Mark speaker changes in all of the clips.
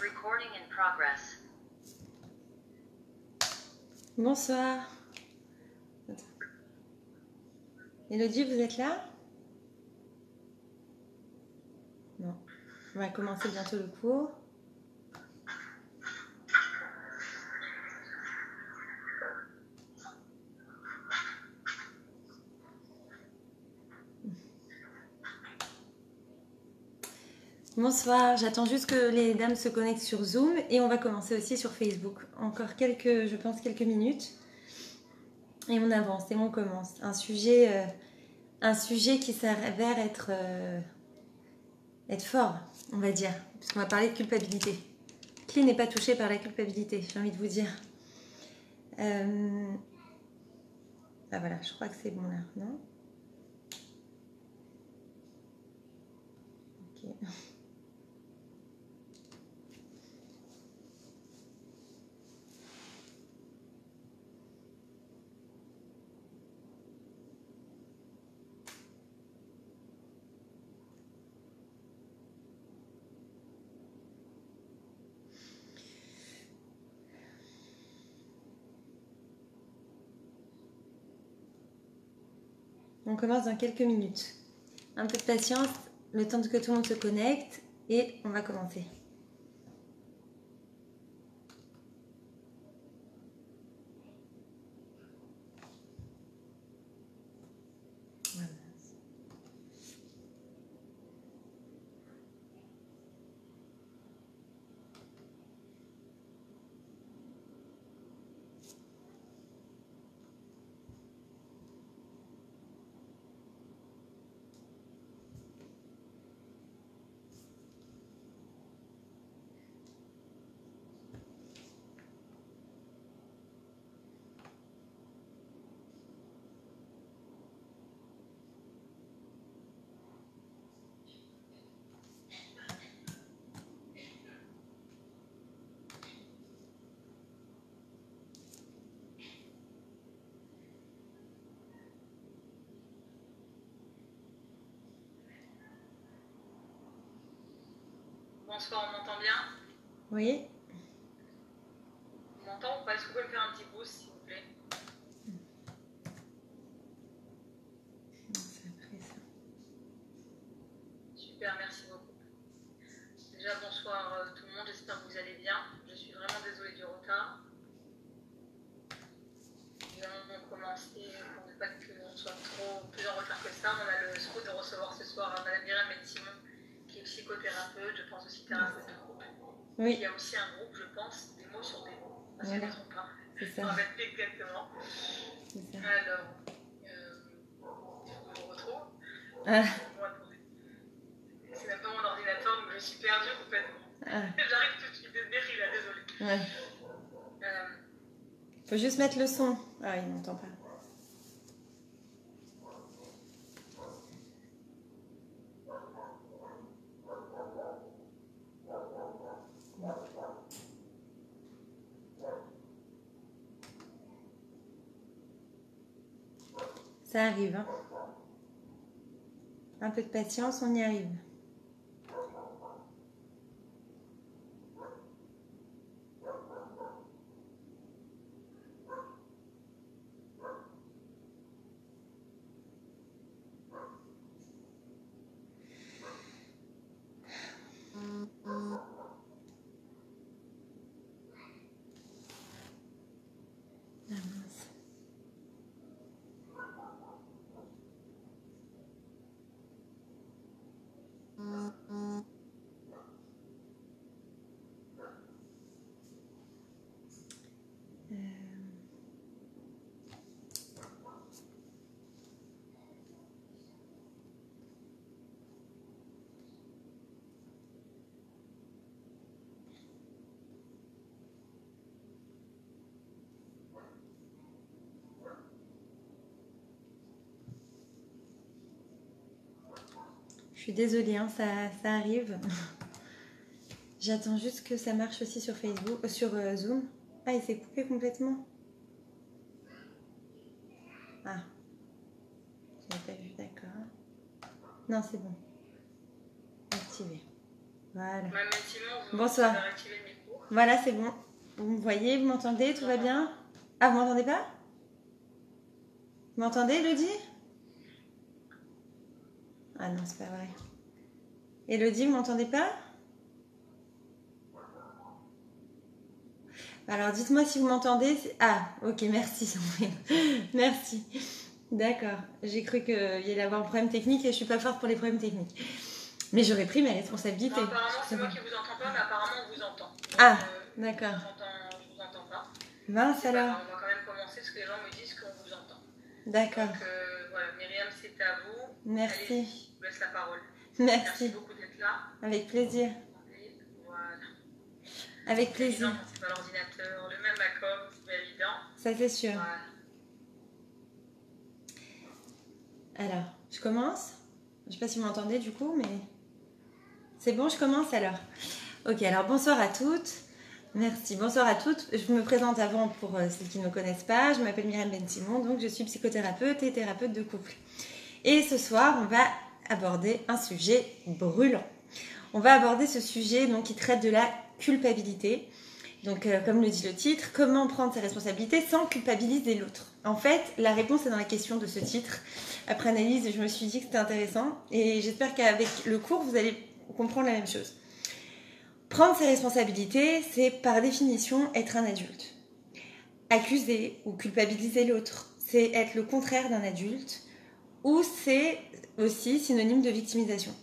Speaker 1: Recording in progress.
Speaker 2: Bonsoir. Elodie, vous êtes là? Non. On va commencer bientôt le cours. Bonsoir, j'attends juste que les dames se connectent sur Zoom et on va commencer aussi sur Facebook. Encore je pense quelques minutes et on avance et on commence. Un sujet qui s'avère être fort, on va dire, puisqu'on va parler de culpabilité. Qui n'est pas touché par la culpabilité, j'ai envie de vous dire. Ah voilà, je crois que c'est bon là, non? Ok. On commence dans quelques minutes. Un peu de patience, le temps que tout le monde se connecte et on va commencer. Voilà.
Speaker 1: Bonsoir, on m'entend bien?
Speaker 2: Oui.
Speaker 1: On m'entend ou pas? Est-ce que vous pouvez me faire un petit boost, s'il vous plaît?
Speaker 2: C'est après ça.
Speaker 1: Super, merci beaucoup. Déjà, bonsoir tout le monde, j'espère que vous allez bien. Je suis vraiment désolée du retard. Nous allons commencer pour ne pas qu'on soit plus en retard que ça. On a le souhait de recevoir ce soir Madame Myriam Simon, qui est psychothérapeute, je pense aussi thérapeute de groupe.
Speaker 2: Oui.
Speaker 1: Il y a aussi un groupe, je pense, des mots sur des mots. Si je ne me trompe pas.
Speaker 2: C'est
Speaker 1: Je
Speaker 2: ça.
Speaker 1: ne me rappelle plus exactement.
Speaker 2: C'est ça.
Speaker 1: Alors, je vous retrouve.
Speaker 2: Ah.
Speaker 1: Bon, attendez. C'est même pas mon ordinateur, donc je suis perdue complètement.
Speaker 2: Ah.
Speaker 1: J'arrive tout de suite, désolée, là, désolée.
Speaker 2: Ouais. Faut juste mettre le son. Ah, il n'entend pas. Ça arrive, hein. Un peu de patience, on y arrive. Ah, mince. Je suis désolée, hein, ça arrive. J'attends juste que ça marche aussi sur Facebook, sur Zoom. Ah, il s'est coupé complètement. Ah, je n'ai pas vu, d'accord. Non, c'est bon. Activé. Voilà.
Speaker 1: Même Simon,
Speaker 2: Bonsoir.
Speaker 1: avez réactivé le micro.
Speaker 2: Voilà, c'est bon. Vous me voyez, vous m'entendez, tout va bien? Ah, vous m'entendez pas? Vous m'entendez, Elodie? Ah non, c'est pas vrai. Elodie, vous m'entendez pas? Alors, dites-moi si vous m'entendez. Ah, ok, merci. Merci. D'accord. J'ai cru qu'il y allait avoir un problème technique et je suis pas forte pour les problèmes techniques. Mais j'aurais pris mes responsabilités.
Speaker 1: Non, apparemment, c'est moi qui vous entends pas, mais apparemment, on vous entend. Donc,
Speaker 2: ah, d'accord.
Speaker 1: Je vous entends pas.
Speaker 2: Mince alors.
Speaker 1: On va quand même commencer parce que les gens me disent qu'on vous entend.
Speaker 2: D'accord.
Speaker 1: Donc, voilà, Myriam, c'est à vous.
Speaker 2: Merci.
Speaker 1: Allez, je vous laisse la parole.
Speaker 2: Merci.
Speaker 1: Merci beaucoup d'être là.
Speaker 2: Avec plaisir.
Speaker 1: Voilà.
Speaker 2: Avec plaisir.
Speaker 1: C'est pas l'ordinateur, le même accord, c'est pas évident.
Speaker 2: Ça, c'est sûr.
Speaker 1: Voilà.
Speaker 2: Alors, je commence. Je sais pas si vous m'entendez du coup, mais c'est bon, je commence alors. Ok, alors bonsoir à toutes. Merci, bonsoir à toutes. Je me présente avant pour celles qui ne me connaissent pas. Je m'appelle Myriam Ben-Simon, donc je suis psychothérapeute et thérapeute de couple. Et ce soir, on va aborder un sujet brûlant. On va aborder ce sujet donc, qui traite de la culpabilité. Donc, comme le dit le titre, comment prendre ses responsabilités sans culpabiliser l'autre. En fait, la réponse est dans la question de ce titre. Après analyse, je me suis dit que c'était intéressant et j'espère qu'avec le cours, vous allez comprendre la même chose. Prendre ses responsabilités, c'est par définition être un adulte. Accuser ou culpabiliser l'autre, c'est être le contraire d'un adulte ou c'est aussi synonyme de victimisation.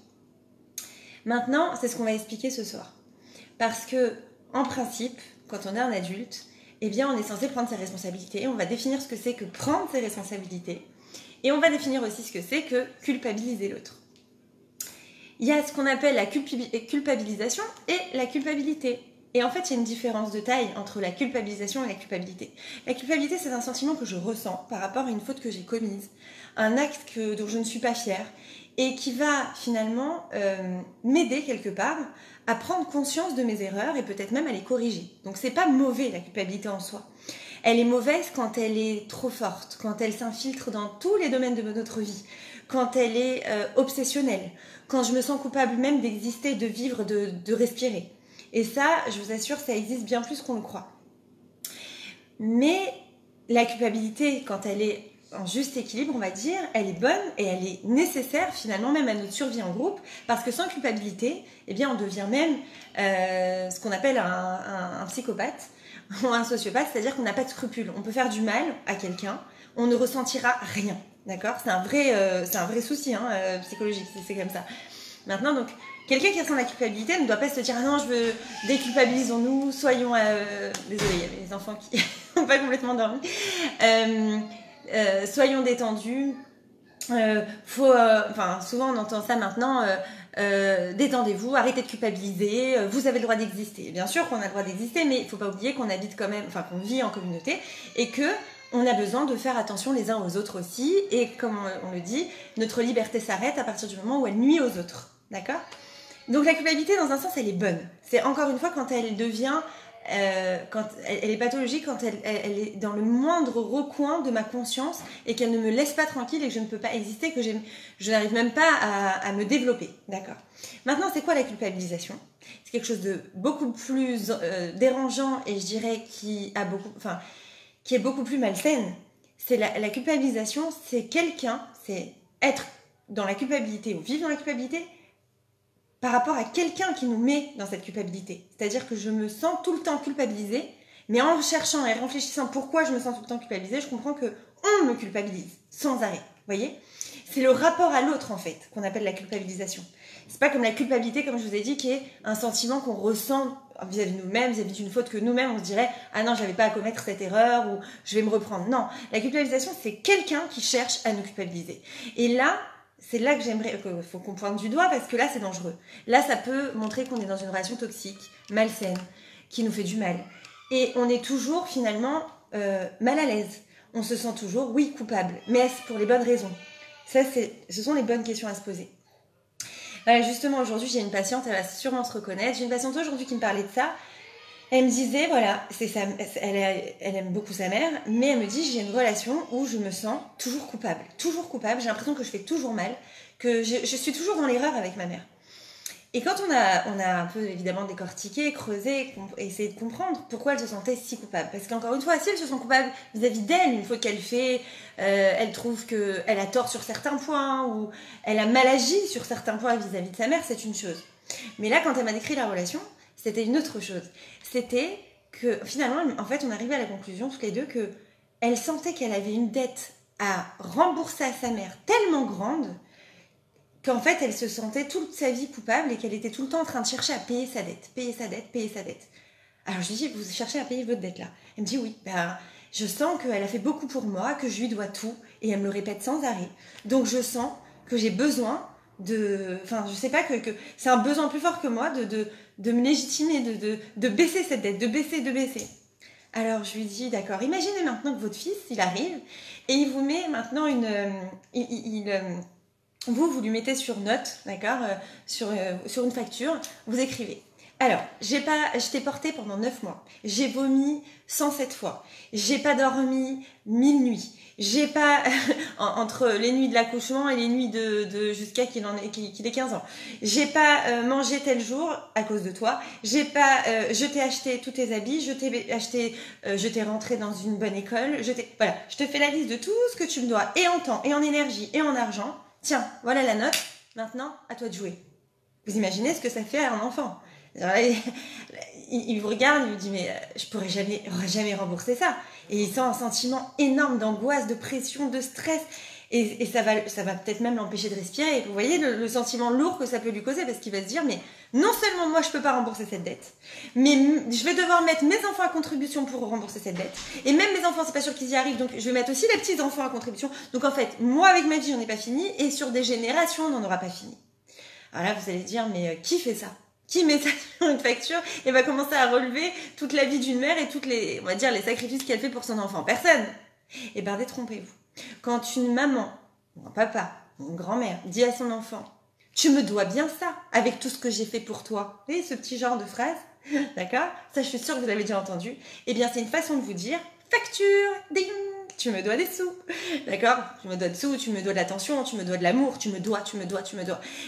Speaker 2: Maintenant, c'est ce qu'on va expliquer ce soir. Parce que, en principe, quand on est un adulte, eh bien, on est censé prendre ses responsabilités. On va définir ce que c'est que prendre ses responsabilités. Et on va définir aussi ce que c'est que culpabiliser l'autre. Il y a ce qu'on appelle la culpabilisation et la culpabilité. Et en fait, il y a une différence de taille entre la culpabilisation et la culpabilité. La culpabilité, c'est un sentiment que je ressens par rapport à une faute que j'ai commise, un acte dont je ne suis pas fière, et qui va finalement m'aider quelque part à prendre conscience de mes erreurs et peut-être même à les corriger. Donc c'est pas mauvais la culpabilité en soi. Elle est mauvaise quand elle est trop forte, quand elle s'infiltre dans tous les domaines de notre vie, quand elle est obsessionnelle, quand je me sens coupable même d'exister, de vivre, de respirer. Et ça, je vous assure, ça existe bien plus qu'on le croit. Mais la culpabilité, quand elle est en juste équilibre, on va dire, elle est bonne et elle est nécessaire finalement même à notre survie en groupe, parce que sans culpabilité, eh bien, on devient même ce qu'on appelle un psychopathe ou un sociopathe, c'est-à-dire qu'on n'a pas de scrupules. On peut faire du mal à quelqu'un, on ne ressentira rien, d'accord ? C'est un vrai souci psychologique, c'est comme ça. Maintenant, donc, quelqu'un qui ressent la culpabilité ne doit pas se dire « Ah non, déculpabilisons-nous, soyons... Désolée, il y avait les enfants qui n'ont pas complètement dormi. Soyons détendus. Souvent, on entend ça maintenant. Détendez-vous, arrêtez de culpabiliser. Vous avez le droit d'exister. Bien sûr qu'on a le droit d'exister, mais il ne faut pas oublier qu'on habite quand même... Enfin, qu'on vit en communauté et que... On a besoin de faire attention les uns aux autres aussi. Et comme on le dit, notre liberté s'arrête à partir du moment où elle nuit aux autres. D'accord ? Donc la culpabilité, dans un sens, elle est bonne. C'est encore une fois quand elle devient... quand elle est pathologique, quand elle est dans le moindre recoin de ma conscience et qu'elle ne me laisse pas tranquille et que je ne peux pas exister, que je n'arrive même pas à me développer. D'accord ? Maintenant, c'est quoi la culpabilisation ? C'est quelque chose de beaucoup plus dérangeant et je dirais qui est beaucoup plus malsaine. C'est la culpabilisation, c'est être dans la culpabilité ou vivre dans la culpabilité par rapport à quelqu'un qui nous met dans cette culpabilité. C'est-à-dire que je me sens tout le temps culpabilisée, mais en cherchant et réfléchissant pourquoi je me sens tout le temps culpabilisée, je comprends qu'on me culpabilise sans arrêt. Vous voyez ? C'est le rapport à l'autre, en fait, qu'on appelle la culpabilisation. C'est pas comme la culpabilité, comme je vous ai dit, qui est un sentiment qu'on ressent vis-à-vis de nous-mêmes, vis-à-vis d'une faute que nous-mêmes, on se dirait « Ah non, j'avais pas à commettre cette erreur » ou « Je vais me reprendre ». Non, la culpabilisation, c'est quelqu'un qui cherche à nous culpabiliser. Et là, c'est là que j'aimerais... Il faut qu'on pointe du doigt parce que là, c'est dangereux. Là, ça peut montrer qu'on est dans une relation toxique, malsaine, qui nous fait du mal. Et on est toujours, finalement, mal à l'aise. On se sent toujours, oui, coupable. Mais est-ce pour les bonnes raisons ? Ça, ce sont les bonnes questions à se poser. Voilà, justement, aujourd'hui, j'ai une patiente, elle va sûrement se reconnaître. J'ai une patiente aujourd'hui qui me parlait de ça. Elle me disait, voilà, elle aime beaucoup sa mère, mais elle me dit, j'ai une relation où je me sens toujours coupable. Toujours coupable, j'ai l'impression que je fais toujours mal, que je suis toujours dans l'erreur avec ma mère. Et quand on a un peu évidemment décortiqué, creusé, essayé de comprendre pourquoi elle se sentait si coupable. Parce qu'encore une fois, si elle se sent coupable vis-à-vis d'elle, une fois qu'elle fait, elle trouve qu'elle a tort sur certains points ou elle a mal agi sur certains points vis-à-vis de sa mère, c'est une chose. Mais là, quand elle m'a décrit la relation, c'était une autre chose. C'était que finalement, en fait, on arrivait à la conclusion toutes les deux que elle sentait qu'elle avait une dette à rembourser à sa mère tellement grande qu'en fait, elle se sentait toute sa vie coupable et qu'elle était tout le temps en train de chercher à payer sa dette, payer sa dette, payer sa dette. Alors je lui dis, vous cherchez à payer votre dette là? Elle me dit oui, je sens qu'elle a fait beaucoup pour moi, que je lui dois tout, et elle me le répète sans arrêt. Donc je sens que j'ai besoin de... Enfin, je sais pas, que c'est un besoin plus fort que moi de me légitimer, de baisser cette dette, de baisser. Alors je lui dis, d'accord, imaginez maintenant que votre fils, il arrive, et il vous met maintenant vous lui mettez sur note, d'accord, sur une facture, vous écrivez. Alors, je t'ai porté pendant 9 mois. J'ai vomi 107 fois. J'ai pas dormi 1000 nuits. J'ai pas, entre les nuits de l'accouchement et les nuits jusqu'à qu'il ait 15 ans. J'ai pas mangé tel jour à cause de toi. J'ai pas, je t'ai acheté tous tes habits. Je t'ai rentré dans une bonne école. Voilà, je te fais la liste de tout ce que tu me dois, et en temps, et en énergie, et en argent. Tiens, voilà la note, maintenant, à toi de jouer. Vous imaginez ce que ça fait à un enfant? Alors là, il vous regarde, il vous dit, mais je pourrais jamais rembourser ça. Et il sent un sentiment énorme d'angoisse, de pression, de stress. Et ça va peut-être même l'empêcher de respirer. Vous voyez le sentiment lourd que ça peut lui causer, parce qu'il va se dire, mais non seulement moi je peux pas rembourser cette dette, mais je vais devoir mettre mes enfants à contribution pour rembourser cette dette. Et même mes enfants, c'est pas sûr qu'ils y arrivent, donc je vais mettre aussi les petits enfants à contribution. Donc en fait, moi avec ma vie, j'en ai pas fini, et sur des générations, on n'en aura pas fini. Alors là, vous allez dire, mais qui fait ça? Qui met ça sur une facture et va commencer à relever toute la vie d'une mère et on va dire, les sacrifices qu'elle fait pour son enfant? Personne. Eh bien, détrompez-vous. Quand une maman, ou un papa, ou une grand-mère dit à son enfant, tu me dois bien ça, avec tout ce que j'ai fait pour toi. Vous voyez ce petit genre de phrase? D'accord? Ça, je suis sûre que vous l'avez déjà entendu. Eh bien, c'est une façon de vous dire, facture, ding, tu me dois des sous. D'accord? Tu me dois des sous, tu me dois de l'attention, tu me dois de l'amour, tu me dois.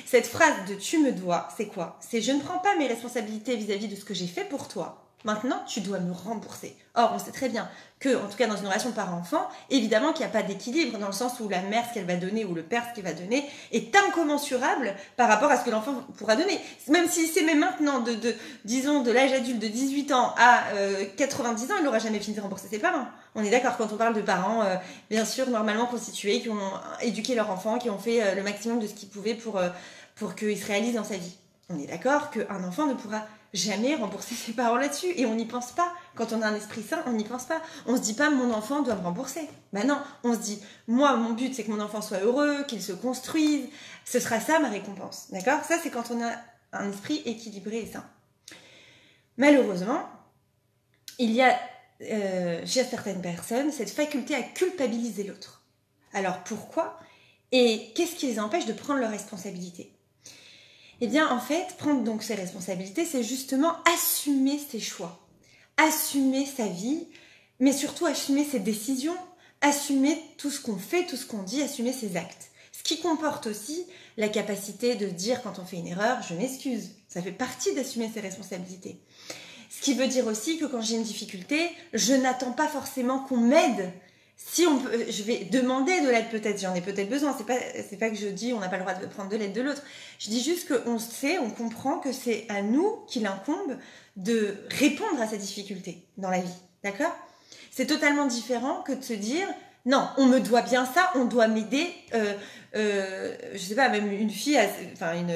Speaker 2: Cette phrase de tu me dois, c'est quoi? C'est je ne prends pas mes responsabilités vis-à-vis de ce que j'ai fait pour toi. Maintenant, tu dois me rembourser. Or, on sait très bien que, en tout cas dans une relation parent-enfant, évidemment qu'il n'y a pas d'équilibre, dans le sens où la mère, ce qu'elle va donner, ou le père, ce qu'il va donner, est incommensurable par rapport à ce que l'enfant pourra donner. Même s'il s'aimait maintenant, disons, de l'âge adulte de 18 ans à 90 ans, il n'aura jamais fini de rembourser ses parents. On est d'accord quand on parle de parents, bien sûr, normalement constitués, qui ont éduqué leur enfant, qui ont fait le maximum de ce qu'ils pouvaient pour qu'il se réalise dans sa vie. On est d'accord qu'un enfant ne pourra jamais rembourser ses parents là-dessus. Et on n'y pense pas. Quand on a un esprit sain, on n'y pense pas. On se dit pas, mon enfant doit me rembourser. Ben non, on se dit, moi, mon but, c'est que mon enfant soit heureux, qu'il se construise. Ce sera ça, ma récompense. D'accord? Ça, c'est quand on a un esprit équilibré et sain. Malheureusement, il y a, chez certaines personnes, cette faculté à culpabiliser l'autre. Alors, pourquoi? Et qu'est-ce qui les empêche de prendre leurs responsabilités? Eh bien, en fait, prendre donc ses responsabilités, c'est justement assumer ses choix, assumer sa vie, mais surtout assumer ses décisions, assumer tout ce qu'on fait, tout ce qu'on dit, assumer ses actes. Ce qui comporte aussi la capacité de dire quand on fait une erreur, je m'excuse. Ça fait partie d'assumer ses responsabilités. Ce qui veut dire aussi que quand j'ai une difficulté, je n'attends pas forcément qu'on m'aide. Si on peut, je vais demander de l'aide peut-être, j'en ai peut-être besoin, c'est pas que je dis on n'a pas le droit de prendre de l'aide de l'autre. Je dis juste qu'on sait, on comprend que c'est à nous qu'il incombe de répondre à ces difficultés dans la vie, d'accord? C'est totalement différent que de se dire non, on me doit bien ça, on doit m'aider. Je sais pas, même une fille,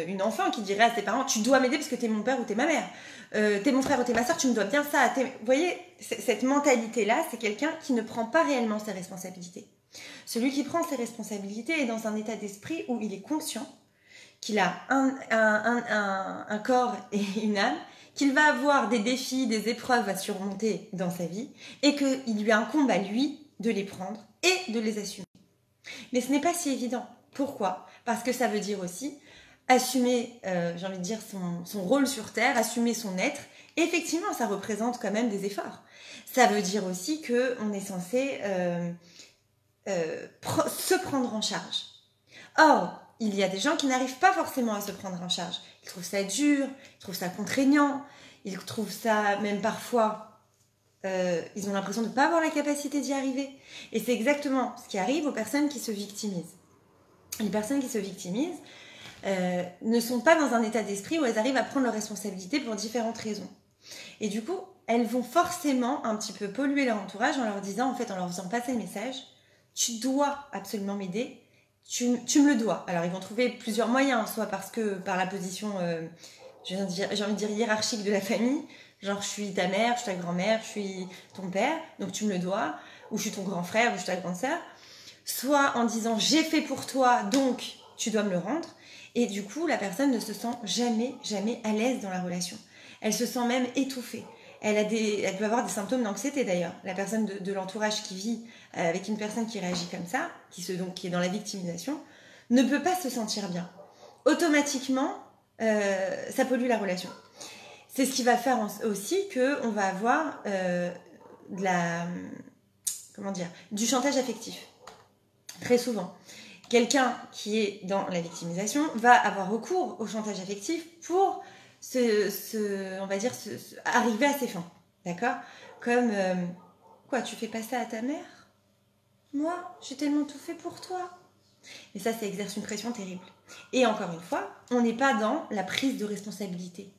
Speaker 2: une enfant qui dirait à ses parents, tu dois m'aider parce que t'es mon père ou t'es ma mère. T'es mon frère ou t'es ma soeur, tu me dois bien ça. Vous voyez, cette mentalité-là, c'est quelqu'un qui ne prend pas réellement ses responsabilités. Celui qui prend ses responsabilités est dans un état d'esprit où il est conscient qu'il a un corps et une âme, qu'il va avoir des défis, des épreuves à surmonter dans sa vie, et qu'il lui incombe à lui de les prendre et de les assumer. Mais ce n'est pas si évident. Pourquoi? Parce que ça veut dire aussi assumer, j'ai envie de dire, son rôle sur Terre, assumer son être. Et effectivement, ça représente quand même des efforts. Ça veut dire aussi qu'on est censé se prendre en charge. Or, il y a des gens qui n'arrivent pas forcément à se prendre en charge. Ils trouvent ça dur, ils trouvent ça contraignant, ils trouvent ça même parfois, ils ont l'impression de ne pas avoir la capacité d'y arriver. Et c'est exactement ce qui arrive aux personnes qui se victimisent. Les personnes qui se victimisent ne sont pas dans un état d'esprit où elles arrivent à prendre leurs responsabilités pour différentes raisons. Et du coup, elles vont forcément un petit peu polluer leur entourage en leur disant, en fait, en leur faisant passer le message, tu dois absolument m'aider, tu me le dois. Alors, ils vont trouver plusieurs moyens, soit parce que par la position, j'ai envie de dire hiérarchique de la famille, genre je suis ta mère, je suis ta grand-mère, je suis ton père, donc tu me le dois, ou je suis ton grand frère, ou je suis ta grande sœur, soit en disant j'ai fait pour toi, donc tu dois me le rendre. Et du coup, la personne ne se sent jamais à l'aise dans la relation. Elle se sent même étouffée. Elle peut avoir des symptômes d'anxiété d'ailleurs. La personne de l'entourage qui vit avec une personne qui réagit comme ça, qui est dans la victimisation, ne peut pas se sentir bien. Automatiquement, ça pollue la relation. C'est ce qui va faire aussi qu'on va avoir du chantage affectif. Très souvent. Quelqu'un qui est dans la victimisation va avoir recours au chantage affectif pour arriver à ses fins. D'accord ? Comme, quoi, tu fais pas ça à ta mère ? Moi, j'ai tellement tout fait pour toi. Et ça exerce une pression terrible. Et encore une fois, on n'est pas dans la prise de responsabilité.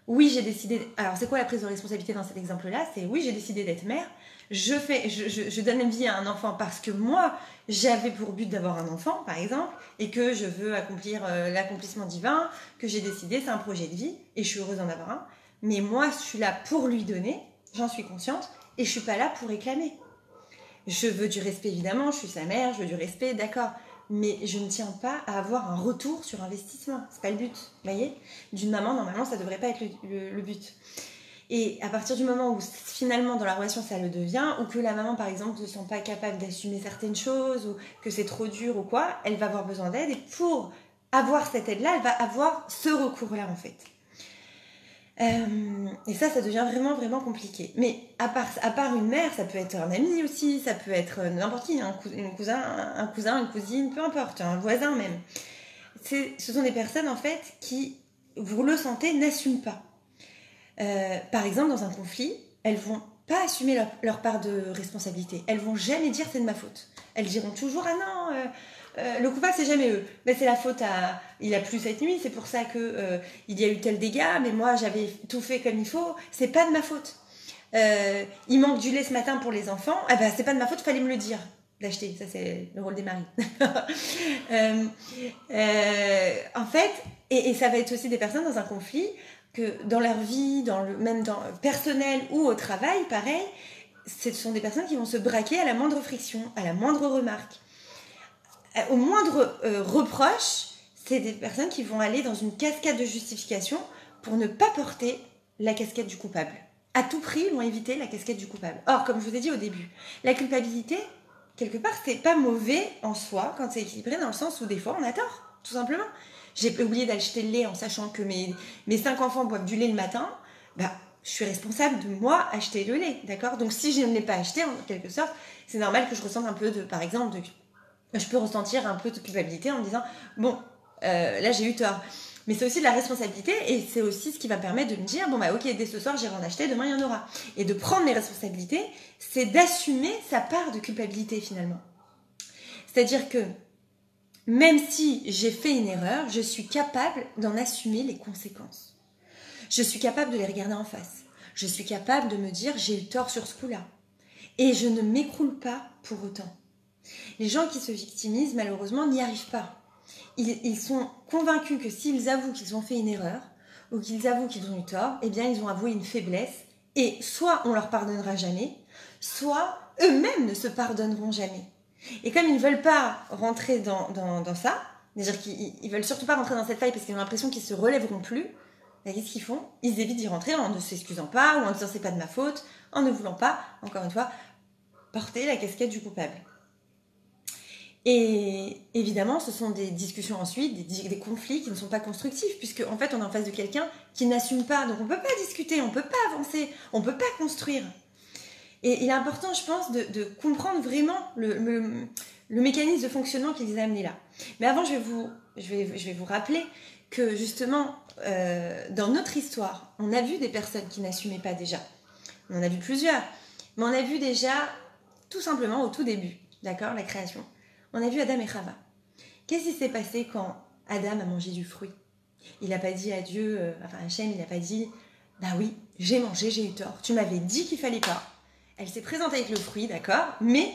Speaker 2: Oui, j'ai décidé... Alors, c'est quoi la prise de responsabilité dans cet exemple-là ? C'est oui, j'ai décidé d'être mère. Je donne vie à un enfant parce que moi, j'avais pour but d'avoir un enfant, par exemple, et que je veux accomplir l'accomplissement divin, que j'ai décidé, c'est un projet de vie, et je suis heureuse d'en avoir un. Mais moi, je suis là pour lui donner, j'en suis consciente, et je suis pas là pour réclamer. Je veux du respect, évidemment, je suis sa mère, je veux du respect, d'accord. Mais je ne tiens pas à avoir un retour sur investissement. C'est pas le but, vous voyez ? D'une maman, normalement, ça devrait pas être le but. Et à partir du moment où finalement dans la relation ça le devient, ou que la maman par exemple ne se sent pas capable d'assumer certaines choses, ou que c'est trop dur ou quoi, elle va avoir besoin d'aide, et pour avoir cette aide-là, elle va avoir ce recours-là en fait. Et ça devient vraiment compliqué. Mais à part une mère, ça peut être un ami aussi, ça peut être n'importe qui, un cousin, une cousine, peu importe, un voisin même. Ce sont des personnes en fait qui, vous le sentez, n'assument pas. Par exemple, dans un conflit, elles vont pas assumer leur part de responsabilité. Elles vont jamais dire c'est de ma faute. Elles diront toujours ah non, le coupable c'est jamais eux. Mais c'est la faute à il a plu cette nuit, c'est pour ça que il y a eu tel dégât. Mais moi j'avais tout fait comme il faut. C'est pas de ma faute. Il manque du lait ce matin pour les enfants. Ah ben c'est pas de ma faute, fallait me le dire. D'acheter, ça c'est le rôle des maris. En fait, et ça va être aussi des personnes dans un conflit que dans leur vie, même dans personnel ou au travail, pareil, ce sont des personnes qui vont se braquer à la moindre friction, à la moindre remarque. Au moindre reproche, c'est des personnes qui vont aller dans une cascade de justification pour ne pas porter la casquette du coupable. À tout prix, ils vont éviter la casquette du coupable. Or, comme je vous ai dit au début, la culpabilité, quelque part, c'est pas mauvais en soi quand c'est équilibré, dans le sens où des fois on a tort, tout simplement. J'ai oublié d'acheter le lait en sachant que mes 5 enfants boivent du lait le matin, bah, je suis responsable de moi acheter le lait, d'accord ? Donc si je ne l'ai pas acheté, en quelque sorte, c'est normal que je ressente un peu par exemple, je peux ressentir un peu de culpabilité en me disant, bon, là j'ai eu tort. Mais c'est aussi de la responsabilité, et c'est aussi ce qui va me permettre de me dire, bon bah ok, dès ce soir j'irai en acheter, demain il y en aura. Et de prendre mes responsabilités, c'est d'assumer sa part de culpabilité finalement. C'est-à-dire que même si j'ai fait une erreur, je suis capable d'en assumer les conséquences. Je suis capable de les regarder en face. Je suis capable de me dire j'ai eu tort sur ce coup-là. Et je ne m'écroule pas pour autant. Les gens qui se victimisent, malheureusement, n'y arrivent pas. Ils sont convaincus que s'ils avouent qu'ils ont fait une erreur ou qu'ils avouent qu'ils ont eu tort, eh bien ils ont avoué une faiblesse, et soit on leur pardonnera jamais, soit eux-mêmes ne se pardonneront jamais. Et comme ils ne veulent pas rentrer dans ça, c'est-à-dire qu'ils veulent surtout pas rentrer dans cette faille parce qu'ils ont l'impression qu'ils se relèveront plus, ben, qu'est-ce qu'ils font ? Ils évitent d'y rentrer en ne s'excusant pas, ou en disant c'est pas de ma faute, en ne voulant pas, encore une fois, porter la casquette du coupable. Et évidemment, ce sont des discussions ensuite, des conflits qui ne sont pas constructifs, puisque en fait on est en face de quelqu'un qui n'assume pas, donc on peut pas discuter, on peut pas avancer, on peut pas construire. Et il est important, je pense, de comprendre vraiment le mécanisme de fonctionnement qui les a amenés là. Mais avant, je vais vous rappeler que justement, dans notre histoire, on a vu des personnes qui n'assumaient pas déjà. On en a vu plusieurs. Mais on a vu déjà, tout simplement, au tout début, d'accord, la création. On a vu Adam et Chava. Qu'est-ce qui s'est passé quand Adam a mangé du fruit? Il n'a pas dit à Dieu, Hachem, il n'a pas dit, bah oui, j'ai mangé, j'ai eu tort. Tu m'avais dit qu'il fallait pas. Elle s'est présentée avec le fruit, d'accord, mais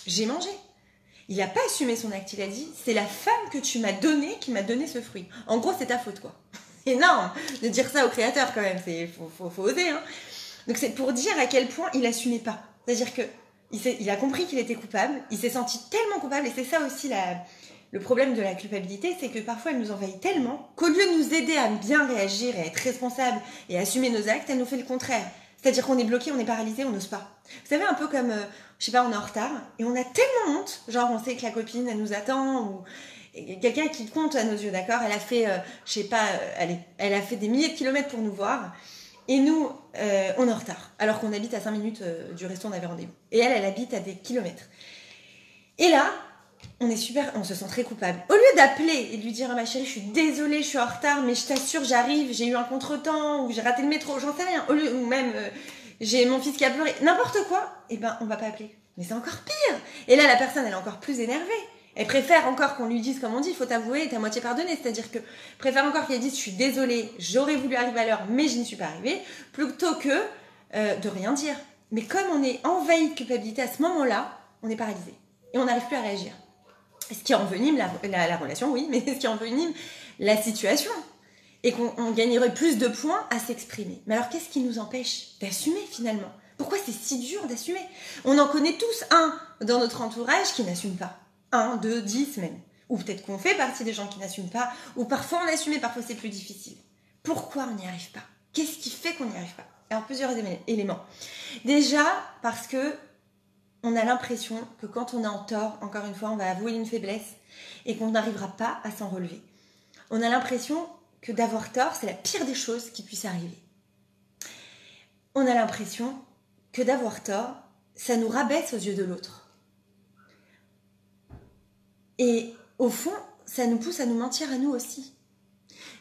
Speaker 2: j'ai mangé. Il n'a pas assumé son acte, il a dit, c'est la femme que tu m'as donnée qui m'a donné ce fruit. En gros, c'est ta faute, quoi. Énorme de dire ça au créateur, quand même, faut oser, hein. Donc c'est pour dire à quel point il n'assumait pas. C'est-à-dire qu'il a compris qu'il était coupable, il s'est senti tellement coupable, et c'est ça aussi le problème de la culpabilité, c'est que parfois elle nous envahit tellement qu'au lieu de nous aider à bien réagir et à être responsable et à assumer nos actes, elle nous fait le contraire. C'est-à-dire qu'on est bloqué, on est paralysé, on n'ose pas. Vous savez, un peu comme, je sais pas, on est en retard et on a tellement honte, genre on sait que la copine, elle nous attend, ou quelqu'un qui compte à nos yeux, d'accord, elle a fait, je sais pas, elle a fait des milliers de kilomètres pour nous voir, et nous, on est en retard, alors qu'on habite à 5 minutes du resto, on avait rendez-vous. Et elle habite à des kilomètres. Et là, on se sent très coupable. Au lieu d'appeler et de lui dire, ah, ma chérie, je suis désolée, je suis en retard, mais je t'assure, j'arrive, j'ai eu un contretemps, ou j'ai raté le métro, j'en sais rien. Ou même, j'ai mon fils qui a pleuré, n'importe quoi, eh ben, on va pas appeler. Mais c'est encore pire. Et là, la personne, elle est encore plus énervée. Elle préfère encore qu'on lui dise, comme on dit, il faut t'avouer, t'es à moitié pardonné. C'est-à-dire que, préfère encore qu'elle dise, je suis désolée, j'aurais voulu arriver à l'heure, mais je n'y suis pas arrivée, plutôt que de rien dire. Mais comme on est envahi de culpabilité à ce moment-là, on est paralysé. Et on n'arrive plus à réagir. Ce qui envenime la relation, oui, mais ce qui envenime la situation. Et qu'on gagnerait plus de points à s'exprimer. Mais alors, qu'est-ce qui nous empêche d'assumer, finalement? Pourquoi c'est si dur d'assumer? On en connaît tous un dans notre entourage qui n'assume pas. 1, 2, 10 même. Ou peut-être qu'on fait partie des gens qui n'assument pas. Ou parfois on assume et parfois c'est plus difficile. Pourquoi on n'y arrive pas? Qu'est-ce qui fait qu'on n'y arrive pas? Alors, plusieurs éléments. Déjà, parce que on a l'impression que quand on est en tort, encore une fois, on va avouer une faiblesse et qu'on n'arrivera pas à s'en relever. On a l'impression que d'avoir tort, c'est la pire des choses qui puisse arriver. On a l'impression que d'avoir tort, ça nous rabaisse aux yeux de l'autre. Et au fond, ça nous pousse à nous mentir à nous aussi.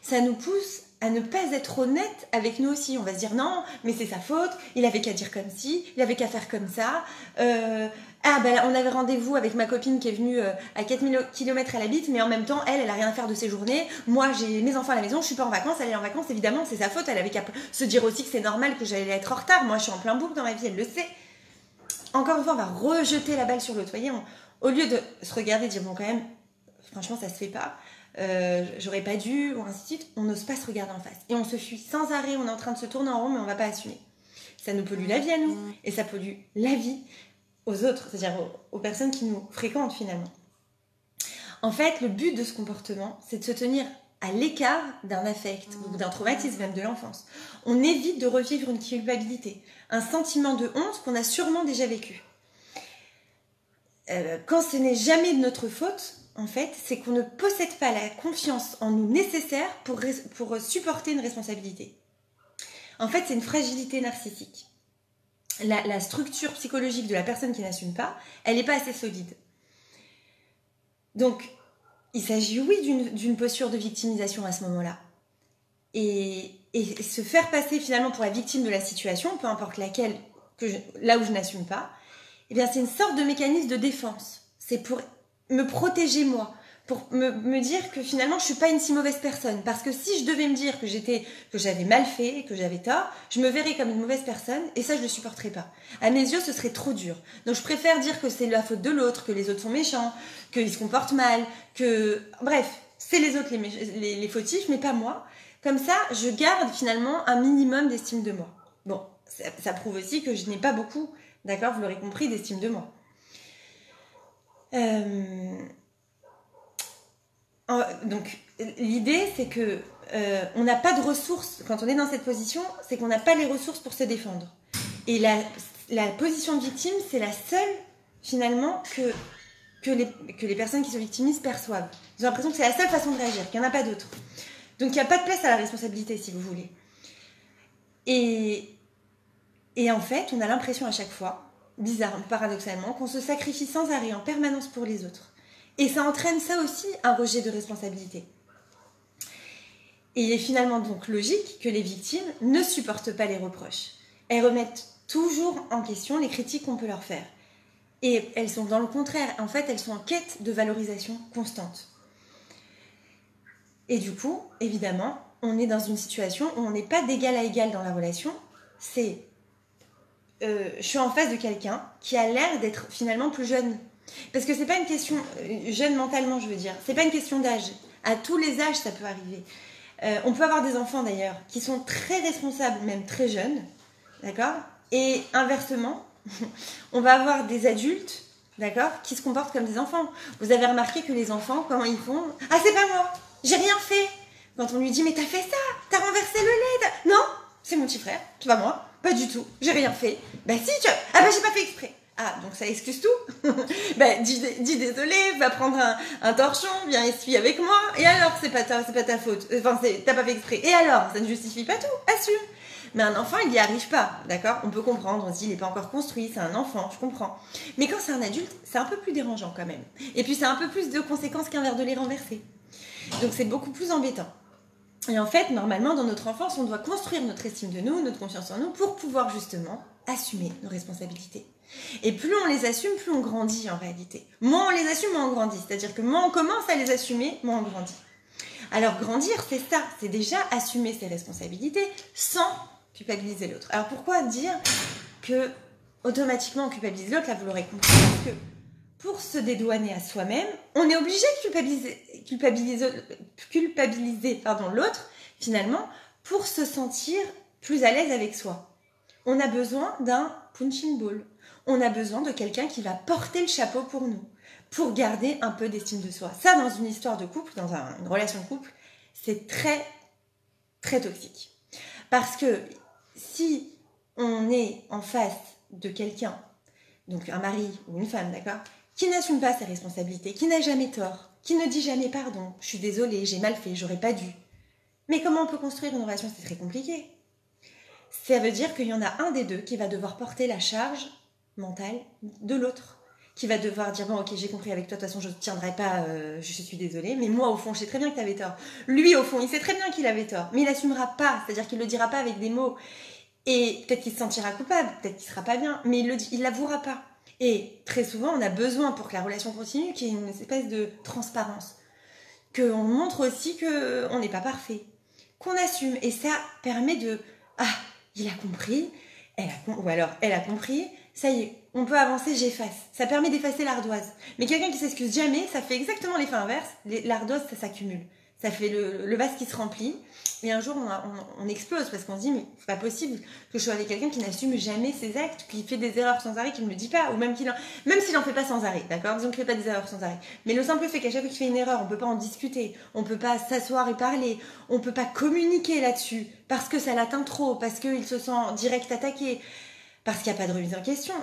Speaker 2: Ça nous pousse à ne pas être honnête avec nous aussi. On va se dire non, mais c'est sa faute, il avait qu'à dire comme ci, il avait qu'à faire comme ça. On avait rendez-vous avec ma copine qui est venue à 4000 km, elle habite, mais en même temps, elle a rien à faire de ses journées. Moi, j'ai mes enfants à la maison, je suis pas en vacances, elle est en vacances, évidemment, c'est sa faute. Elle avait qu'à se dire aussi que c'est normal que j'allais être en retard. Moi, je suis en plein book dans ma vie, elle le sait. Encore une fois, on va rejeter la balle sur l'autre. Vous voyez, au lieu de se regarder et dire bon, quand même, franchement, ça se fait pas. J'aurais pas dû, ou ainsi de suite, on n'ose pas se regarder en face. Et on se fuit sans arrêt, on est en train de se tourner en rond, mais on va pas assumer. Ça nous pollue la vie à nous, et ça pollue la vie aux autres, c'est-à-dire aux personnes qui nous fréquentent finalement. En fait, le but de ce comportement, c'est de se tenir à l'écart d'un affect ou d'un traumatisme, même de l'enfance. On évite de revivre une culpabilité, un sentiment de honte qu'on a sûrement déjà vécu. Quand ce n'est jamais de notre faute, en fait, c'est qu'on ne possède pas la confiance en nous nécessaire pour supporter une responsabilité. En fait, c'est une fragilité narcissique. La structure psychologique de la personne qui n'assume pas, elle n'est pas assez solide. Donc, il s'agit, oui, d'une posture de victimisation à ce moment-là. Et se faire passer finalement pour la victime de la situation, peu importe laquelle, là où je n'assume pas, eh bien, c'est une sorte de mécanisme de défense. C'est pour me protéger moi, pour me dire que finalement je suis pas une si mauvaise personne, parce que si je devais me dire que j'avais mal fait, que j'avais tort, je me verrais comme une mauvaise personne et ça je le supporterais pas. À mes yeux ce serait trop dur. Donc je préfère dire que c'est la faute de l'autre, que les autres sont méchants, qu'ils se comportent mal, bref, c'est les autres les fautifs mais pas moi. Comme ça je garde finalement un minimum d'estime de moi. Bon, ça prouve aussi que je n'ai pas beaucoup, d'accord, vous l'aurez compris, d'estime de moi. Donc l'idée c'est que on n'a pas de ressources quand on est dans cette position, c'est qu'on n'a pas les ressources pour se défendre. Et la position de victime, c'est la seule finalement que les personnes qui se victimisent perçoivent. Ils ont l'impression que c'est la seule façon de réagir, qu'il n'y en a pas d'autre. Donc il n'y a pas de place à la responsabilité si vous voulez. Et en fait, on a l'impression à chaque fois bizarre, paradoxalement, qu'on se sacrifie sans arrêt en permanence pour les autres. Et ça entraîne ça aussi, un rejet de responsabilité. Et il est finalement donc logique que les victimes ne supportent pas les reproches. Elles remettent toujours en question les critiques qu'on peut leur faire. Et elles sont dans le contraire, en fait, elles sont en quête de valorisation constante. Et du coup, évidemment, on est dans une situation où on n'est pas d'égal à égal dans la relation. Je suis en face de quelqu'un qui a l'air d'être finalement plus jeune. Parce que c'est pas une question, jeune mentalement je veux dire, c'est pas une question d'âge. À tous les âges ça peut arriver. On peut avoir des enfants d'ailleurs qui sont très responsables, même très jeunes, d'accord ? Et inversement, on va avoir des adultes, d'accord, qui se comportent comme des enfants. Vous avez remarqué que les enfants, comment ils font ? Ah, c'est pas moi, j'ai rien fait. Quand on lui dit, mais t'as fait ça, t'as renversé le lait. Non, c'est mon petit frère, c'est pas moi, pas du tout, j'ai rien fait. Bah si, ah bah j'ai pas fait exprès. Ah, donc ça excuse tout. Bah, dis désolé, va prendre un torchon, viens essuyer avec moi. Et alors, c'est pas ta faute. Enfin, t'as pas fait exprès. Et alors, ça ne justifie pas tout, assume. Mais un enfant, il n'y arrive pas, d'accord ? On peut comprendre, on se dit, il n'est pas encore construit, c'est un enfant, je comprends. Mais quand c'est un adulte, c'est un peu plus dérangeant quand même. Et puis, c'est un peu plus de conséquences qu'un verre de lait renversé. Donc, c'est beaucoup plus embêtant. Et en fait, normalement, dans notre enfance, on doit construire notre estime de nous, notre confiance en nous, pour pouvoir justement assumer nos responsabilités. Et plus on les assume, plus on grandit en réalité. Moins on les assume, moins on grandit. C'est-à-dire que moins on commence à les assumer, moins on grandit. Alors grandir, c'est ça, c'est déjà assumer ses responsabilités sans culpabiliser l'autre. Alors pourquoi dire que automatiquement on culpabilise l'autre ? Là, vous l'aurez compris, parce que pour se dédouaner à soi-même, on est obligé de culpabiliser l'autre, finalement, pour se sentir plus à l'aise avec soi. On a besoin d'un punching ball. On a besoin de quelqu'un qui va porter le chapeau pour nous, pour garder un peu d'estime de soi. Ça, dans une histoire de couple, dans une relation de couple, c'est très, très toxique. Parce que si on est en face de quelqu'un, donc un mari ou une femme, d'accord, qui n'assume pas ses responsabilités, qui n'a jamais tort, qui ne dit jamais pardon, je suis désolée, j'ai mal fait, j'aurais pas dû. Mais comment on peut construire une relation ? C'est très compliqué. Ça veut dire qu'il y en a un des deux qui va devoir porter la charge mentale de l'autre, qui va devoir dire bon ok j'ai compris avec toi, de toute façon je ne tiendrai pas, je suis désolée, mais moi au fond je sais très bien que tu avais tort. Lui au fond il sait très bien qu'il avait tort, mais il n'assumera pas, c'est-à-dire qu'il ne le dira pas avec des mots, et peut-être qu'il se sentira coupable, peut-être qu'il ne sera pas bien, mais il ne l'avouera pas. Et très souvent on a besoin pour que la relation continue qu'il y ait une espèce de transparence, qu'on montre aussi qu'on n'est pas parfait, qu'on assume, et ça permet de il a compris, elle a compris, ça y est, on peut avancer, j'efface. Ça permet d'effacer l'ardoise. Mais quelqu'un qui s'excuse jamais, ça fait exactement l'effet inverse. L'ardoise, ça s'accumule. Ça fait le vase qui se remplit. Et un jour, on explose parce qu'on se dit, mais c'est pas possible que je sois avec quelqu'un qui n'assume jamais ses actes, qui fait des erreurs sans arrêt, qui ne me le dit pas, ou même s'il en fait pas sans arrêt, d'accord ? Disons qu'il fait pas des erreurs sans arrêt. Mais le simple fait qu'à chaque fois qu'il fait une erreur, on peut pas en discuter, on peut pas s'asseoir et parler, on peut pas communiquer là-dessus, parce que ça l'atteint trop, parce qu'il se sent direct attaqué, parce qu'il n'y a pas de remise en question.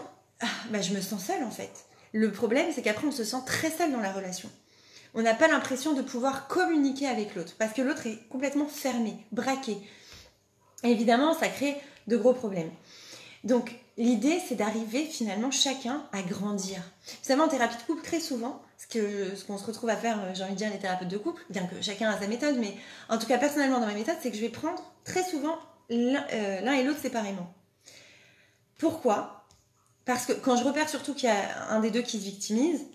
Speaker 2: Je me sens seule en fait. Le problème, c'est qu'après, on se sent très seul dans la relation. On n'a pas l'impression de pouvoir communiquer avec l'autre, parce que l'autre est complètement fermé, braqué. Et évidemment, ça crée de gros problèmes. Donc, l'idée, c'est d'arriver finalement chacun à grandir. Vous savez, en thérapie de couple, très souvent, ce qu'on se retrouve à faire, j'ai envie de dire, les thérapeutes de couple, bien que chacun a sa méthode, mais en tout cas, personnellement, dans ma méthode, c'est que je vais prendre très souvent l'un et l'autre séparément. Pourquoi ? Parce que quand je repère surtout qu'il y a un des deux qui se victimise,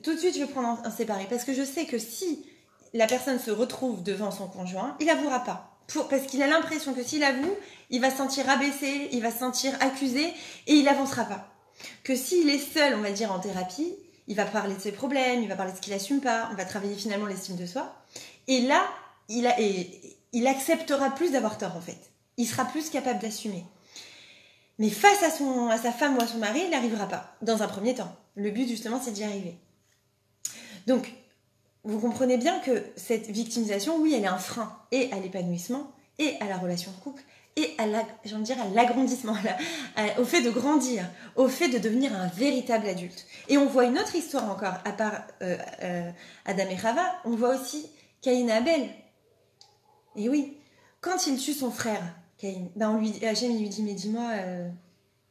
Speaker 2: tout de suite, je vais prendre un séparé. Parce que je sais que si la personne se retrouve devant son conjoint, il n'avouera pas. Parce qu'il a l'impression que s'il avoue, il va se sentir abaissé, il va se sentir accusé et il n'avancera pas. Que s'il est seul, on va dire, en thérapie, il va parler de ses problèmes, il va parler de ce qu'il n'assume pas, on va travailler finalement l'estime de soi. Et là, il acceptera plus d'avoir tort, en fait. Il sera plus capable d'assumer. Mais face à sa femme ou à son mari, il n'arrivera pas, dans un premier temps. Le but, justement, c'est d'y arriver. Donc, vous comprenez bien que cette victimisation, oui, elle est un frein et à l'épanouissement, et à la relation de couple, et à l'agrandissement, au fait de grandir, au fait de devenir un véritable adulte. Et on voit une autre histoire encore, à part Adam et Chava, on voit aussi Caïn et Abel. Et oui, quand il tue son frère, Caïn, Hachem lui dit, mais dis-moi,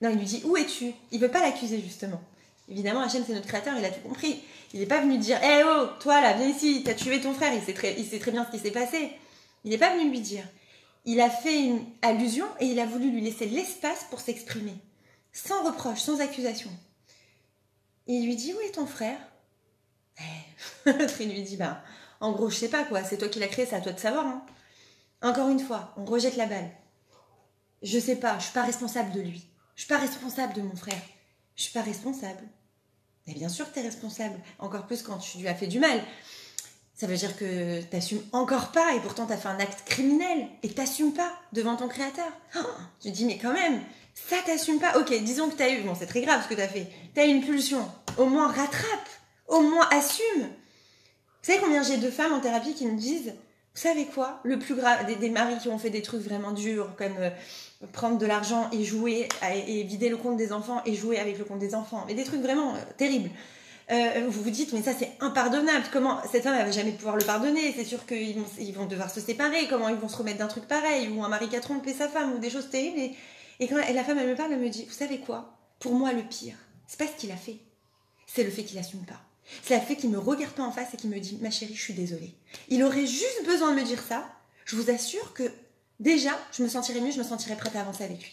Speaker 2: Non, il lui dit, où es-tu? Il veut pas l'accuser, justement. Évidemment, Hachem, c'est notre créateur, il a tout compris. Il n'est pas venu dire, hé oh, toi là, viens ici, t'as tué ton frère, il sait très bien ce qui s'est passé. Il n'est pas venu lui dire. Il a fait une allusion et il a voulu lui laisser l'espace pour s'exprimer. Sans reproche, sans accusation. Et il lui dit, où est ton frère? L'autre, il lui dit, en gros, je sais pas quoi, c'est toi qui l'as créé, c'est à toi de savoir. Hein. Encore une fois, on rejette la balle. Je sais pas, je suis pas responsable de lui. Je suis pas responsable de mon frère. Je suis pas responsable. Mais bien sûr que t'es responsable. Encore plus quand tu lui as fait du mal. Ça veut dire que t'assumes encore pas et pourtant t'as fait un acte criminel et t'assumes pas devant ton créateur. Oh, tu te dis, mais quand même, ça t'assumes pas. Ok, disons que t'as eu, bon c'est très grave ce que t'as fait. T'as eu une pulsion. Au moins rattrape. Au moins assume. Vous savez combien j'ai de femmes en thérapie qui me disent, vous savez quoi, le plus grave, des maris qui ont fait des trucs vraiment durs, comme prendre de l'argent et jouer, et vider le compte des enfants et jouer avec le compte des enfants, mais des trucs vraiment terribles. Vous vous dites, mais ça c'est impardonnable, comment cette femme elle va jamais pouvoir le pardonner, c'est sûr qu'ils vont devoir se séparer, comment ils vont se remettre d'un truc pareil, ou un mari qui a trompé sa femme, ou des choses terribles, et quand la femme elle me parle, elle me dit, vous savez quoi, pour moi le pire, c'est pas ce qu'il a fait, c'est le fait qu'il assume pas. C'est le fait qu'il me regarde pas en face et qu'il me dit, ma chérie, je suis désolée. Il aurait juste besoin de me dire ça. Je vous assure que déjà, je me sentirais mieux, je me sentirais prête à avancer avec lui.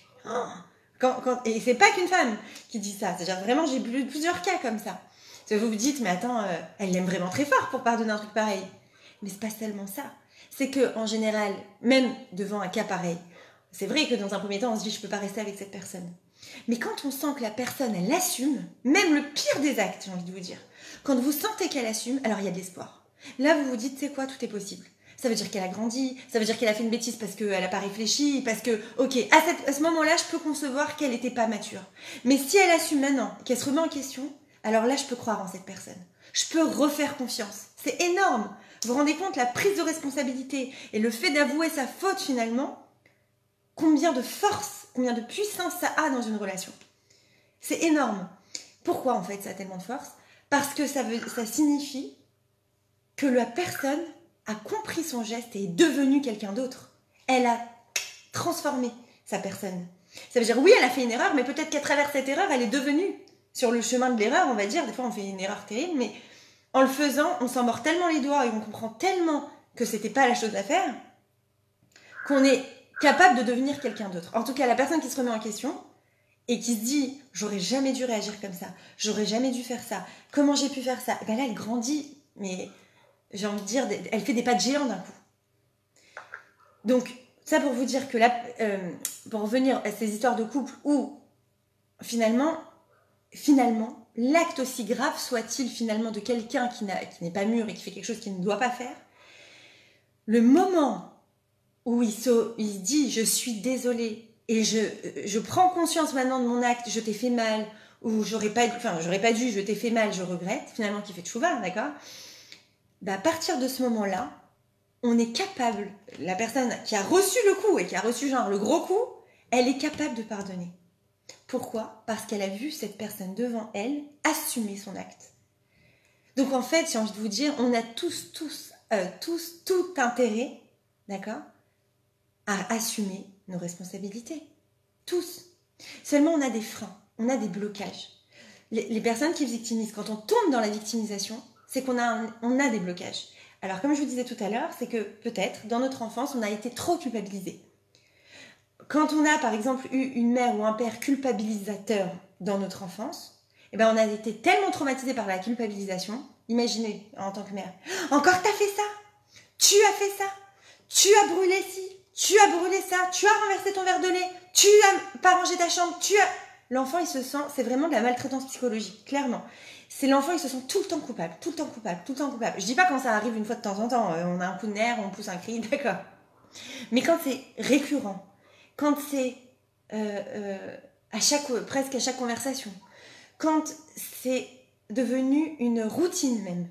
Speaker 2: Et c'est pas qu'une femme qui dit ça. C'est-à-dire vraiment, j'ai eu plusieurs cas comme ça. Vous vous dites, mais attends, elle l'aime vraiment très fort pour pardonner un truc pareil. Mais c'est pas seulement ça. C'est que en général, même devant un cas pareil, c'est vrai que dans un premier temps, on se dit, je peux pas rester avec cette personne. Mais quand on sent que la personne, elle assume, même le pire des actes, j'ai envie de vous dire, quand vous sentez qu'elle assume, alors il y a de l'espoir. Là, vous vous dites, c'est quoi, tout est possible. Ça veut dire qu'elle a grandi, ça veut dire qu'elle a fait une bêtise parce qu'elle n'a pas réfléchi, parce que, ok, à ce moment-là, je peux concevoir qu'elle n'était pas mature. Mais si elle assume maintenant, qu'elle se remet en question, alors là, je peux croire en cette personne. Je peux refaire confiance. C'est énorme. Vous vous rendez compte, la prise de responsabilité et le fait d'avouer sa faute finalement, combien de force, combien de puissance ça a dans une relation. C'est énorme. Pourquoi en fait ça a tellement de force? Parce que ça signifie que la personne a compris son geste et est devenue quelqu'un d'autre. Elle a transformé sa personne. Ça veut dire, oui, elle a fait une erreur, mais peut-être qu'à travers cette erreur, elle est devenue sur le chemin de l'erreur, on va dire. Des fois, on fait une erreur terrible, mais en le faisant, on s'en mord tellement les doigts et on comprend tellement que c'était pas la chose à faire qu'on est capable de devenir quelqu'un d'autre. En tout cas, la personne qui se remet en question et qui se dit « j'aurais jamais dû réagir comme ça, j'aurais jamais dû faire ça, comment j'ai pu faire ça ?» Et bien là, elle grandit, mais j'ai envie de dire, elle fait des pas de géant d'un coup. Donc, ça pour vous dire que là, pour revenir à ces histoires de couple où finalement, l'acte aussi grave soit-il finalement de quelqu'un qui n'est pas mûr et qui fait quelque chose qu'il ne doit pas faire, le moment où il se dit « je suis désolée et je prends conscience maintenant de mon acte, je t'ai fait mal » ou j'aurais pas dû, je t'ai fait mal, je regrette, finalement qui fait tchouva, d'accord? À partir de ce moment-là, on est capable, la personne qui a reçu le coup et qui a reçu genre le gros coup, elle est capable de pardonner. Pourquoi? Parce qu'elle a vu cette personne devant elle assumer son acte. Donc en fait, j'ai envie de vous dire, on a tous tout intérêt, d'accord, à assumer nos responsabilités. Tous. Seulement, on a des freins, on a des blocages. Les personnes qui victimisent, quand on tombe dans la victimisation, c'est qu'on a des blocages. Alors, comme je vous disais tout à l'heure, c'est que peut-être, dans notre enfance, on a été trop culpabilisé. Quand on a, par exemple, eu une mère ou un père culpabilisateur dans notre enfance, eh ben, on a été tellement traumatisé par la culpabilisation. Imaginez, en tant que mère, encore t'as fait ça, tu as fait ça, tu as brûlé ci, tu as brûlé ça, tu as renversé ton verre de lait, tu as pas rangé ta chambre, L'enfant, il se sent, c'est vraiment de la maltraitance psychologique, clairement. C'est l'enfant, il se sent tout le temps coupable, tout le temps coupable, tout le temps coupable. Je dis pas quand ça arrive une fois de temps en temps, on a un coup de nerf, on pousse un cri, d'accord. Mais quand c'est récurrent, quand c'est presque à chaque conversation, quand c'est devenu une routine même,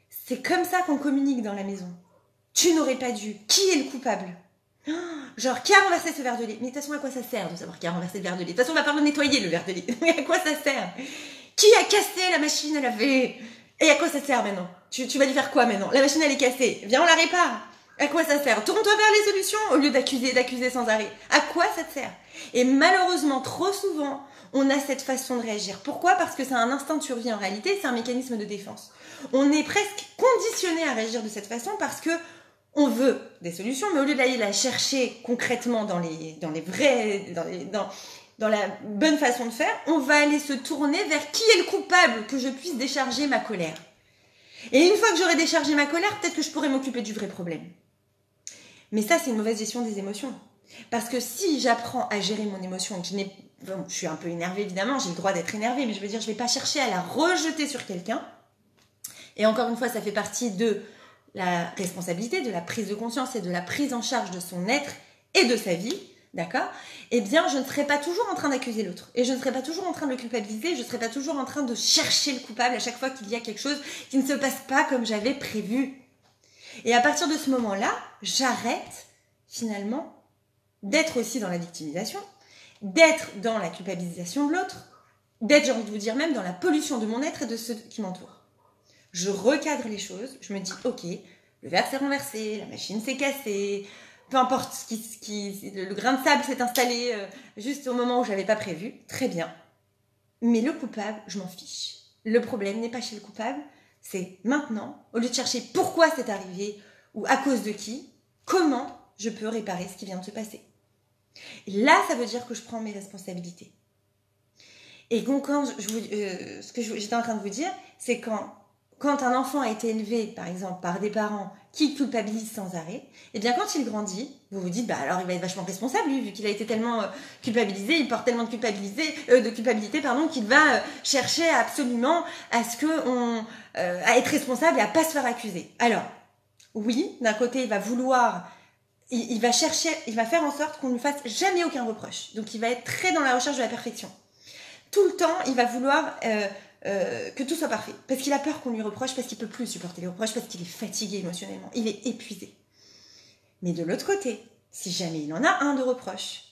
Speaker 2: c'est comme ça qu'on communique dans la maison. Tu n'aurais pas dû. Qui est le coupable? Genre, qui a renversé ce verre de lait? Mais de toute façon, à quoi ça sert de savoir qui a renversé le verre de lait? De toute façon, on va pas le nettoyer, le verre de lait. Mais à quoi ça sert? Qui a cassé la machine à laver? Et à quoi ça sert maintenant? Tu vas lui faire quoi maintenant? La machine, elle est cassée. Viens, on la répare. À quoi ça sert? Tourne-toi vers les solutions au lieu d'accuser sans arrêt. À quoi ça te sert? Et malheureusement, trop souvent, on a cette façon de réagir. Pourquoi? Parce que c'est un instinct de survie en réalité, c'est un mécanisme de défense. On est presque conditionné à réagir de cette façon parce que on veut des solutions, mais au lieu d'aller la chercher concrètement dans la bonne façon de faire, on va aller se tourner vers qui est le coupable que je puisse décharger ma colère. Et une fois que j'aurai déchargé ma colère, peut-être que je pourrai m'occuper du vrai problème. Mais ça, c'est une mauvaise gestion des émotions. Parce que si j'apprends à gérer mon émotion, je suis un peu énervée évidemment, j'ai le droit d'être énervée, mais je veux dire, je ne vais pas chercher à la rejeter sur quelqu'un. Et encore une fois, ça fait partie de la responsabilité, de la prise de conscience et de la prise en charge de son être et de sa vie, d'accord? Eh bien, je ne serai pas toujours en train d'accuser l'autre. Et je ne serai pas toujours en train de le culpabiliser, je ne serai pas toujours en train de chercher le coupable à chaque fois qu'il y a quelque chose qui ne se passe pas comme j'avais prévu. Et à partir de ce moment-là, j'arrête finalement d'être aussi dans la victimisation, d'être dans la culpabilisation de l'autre, d'être, j'ai envie de vous dire même, dans la pollution de mon être et de ceux qui m'entourent. Je recadre les choses, je me dis, ok, le verre s'est renversé, la machine s'est cassée, peu importe, le grain de sable s'est installé juste au moment où je n'avais pas prévu, très bien. Mais le coupable, je m'en fiche. Le problème n'est pas chez le coupable, c'est maintenant, au lieu de chercher pourquoi c'est arrivé ou à cause de qui, comment je peux réparer ce qui vient de se passer. Et là, ça veut dire que je prends mes responsabilités. Et donc, ce que j'étais en train de vous dire, c'est quand un enfant a été élevé, par exemple, par des parents qui culpabilisent sans arrêt, eh bien, quand il grandit, vous vous dites, bah alors il va être vachement responsable, lui, vu qu'il a été tellement culpabilisé, il porte tellement de culpabilité, qu'il va chercher absolument à être responsable et à pas se faire accuser. Alors, oui, d'un côté, il va vouloir, il va faire en sorte qu'on ne lui fasse jamais aucun reproche. Donc, il va être très dans la recherche de la perfection. Tout le temps, il va vouloir que tout soit parfait. Parce qu'il a peur qu'on lui reproche, parce qu'il ne peut plus supporter les reproches, parce qu'il est fatigué émotionnellement. Il est épuisé. Mais de l'autre côté, si jamais il en a un de reproche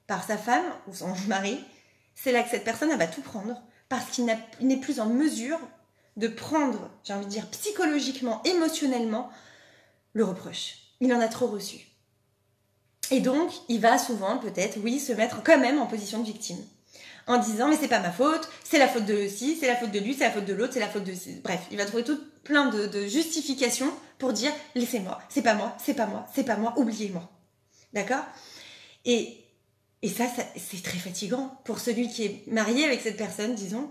Speaker 2: par sa femme ou son mari, c'est là que cette personne va tout prendre parce qu'il n'est plus en mesure de prendre, j'ai envie de dire psychologiquement, émotionnellement, le reproche. Il en a trop reçu. Et donc, il va souvent, peut-être, oui, se mettre quand même en position de victime. En disant, mais c'est pas ma faute, c'est la faute de ci, c'est la faute de lui, c'est la faute de l'autre, c'est la faute de ci. Bref, il va trouver plein de justifications pour dire, laissez-moi, c'est pas moi, c'est pas moi, c'est pas moi, oubliez-moi. D'accord ? Et ça, c'est très fatigant. Pour celui qui est marié avec cette personne, disons,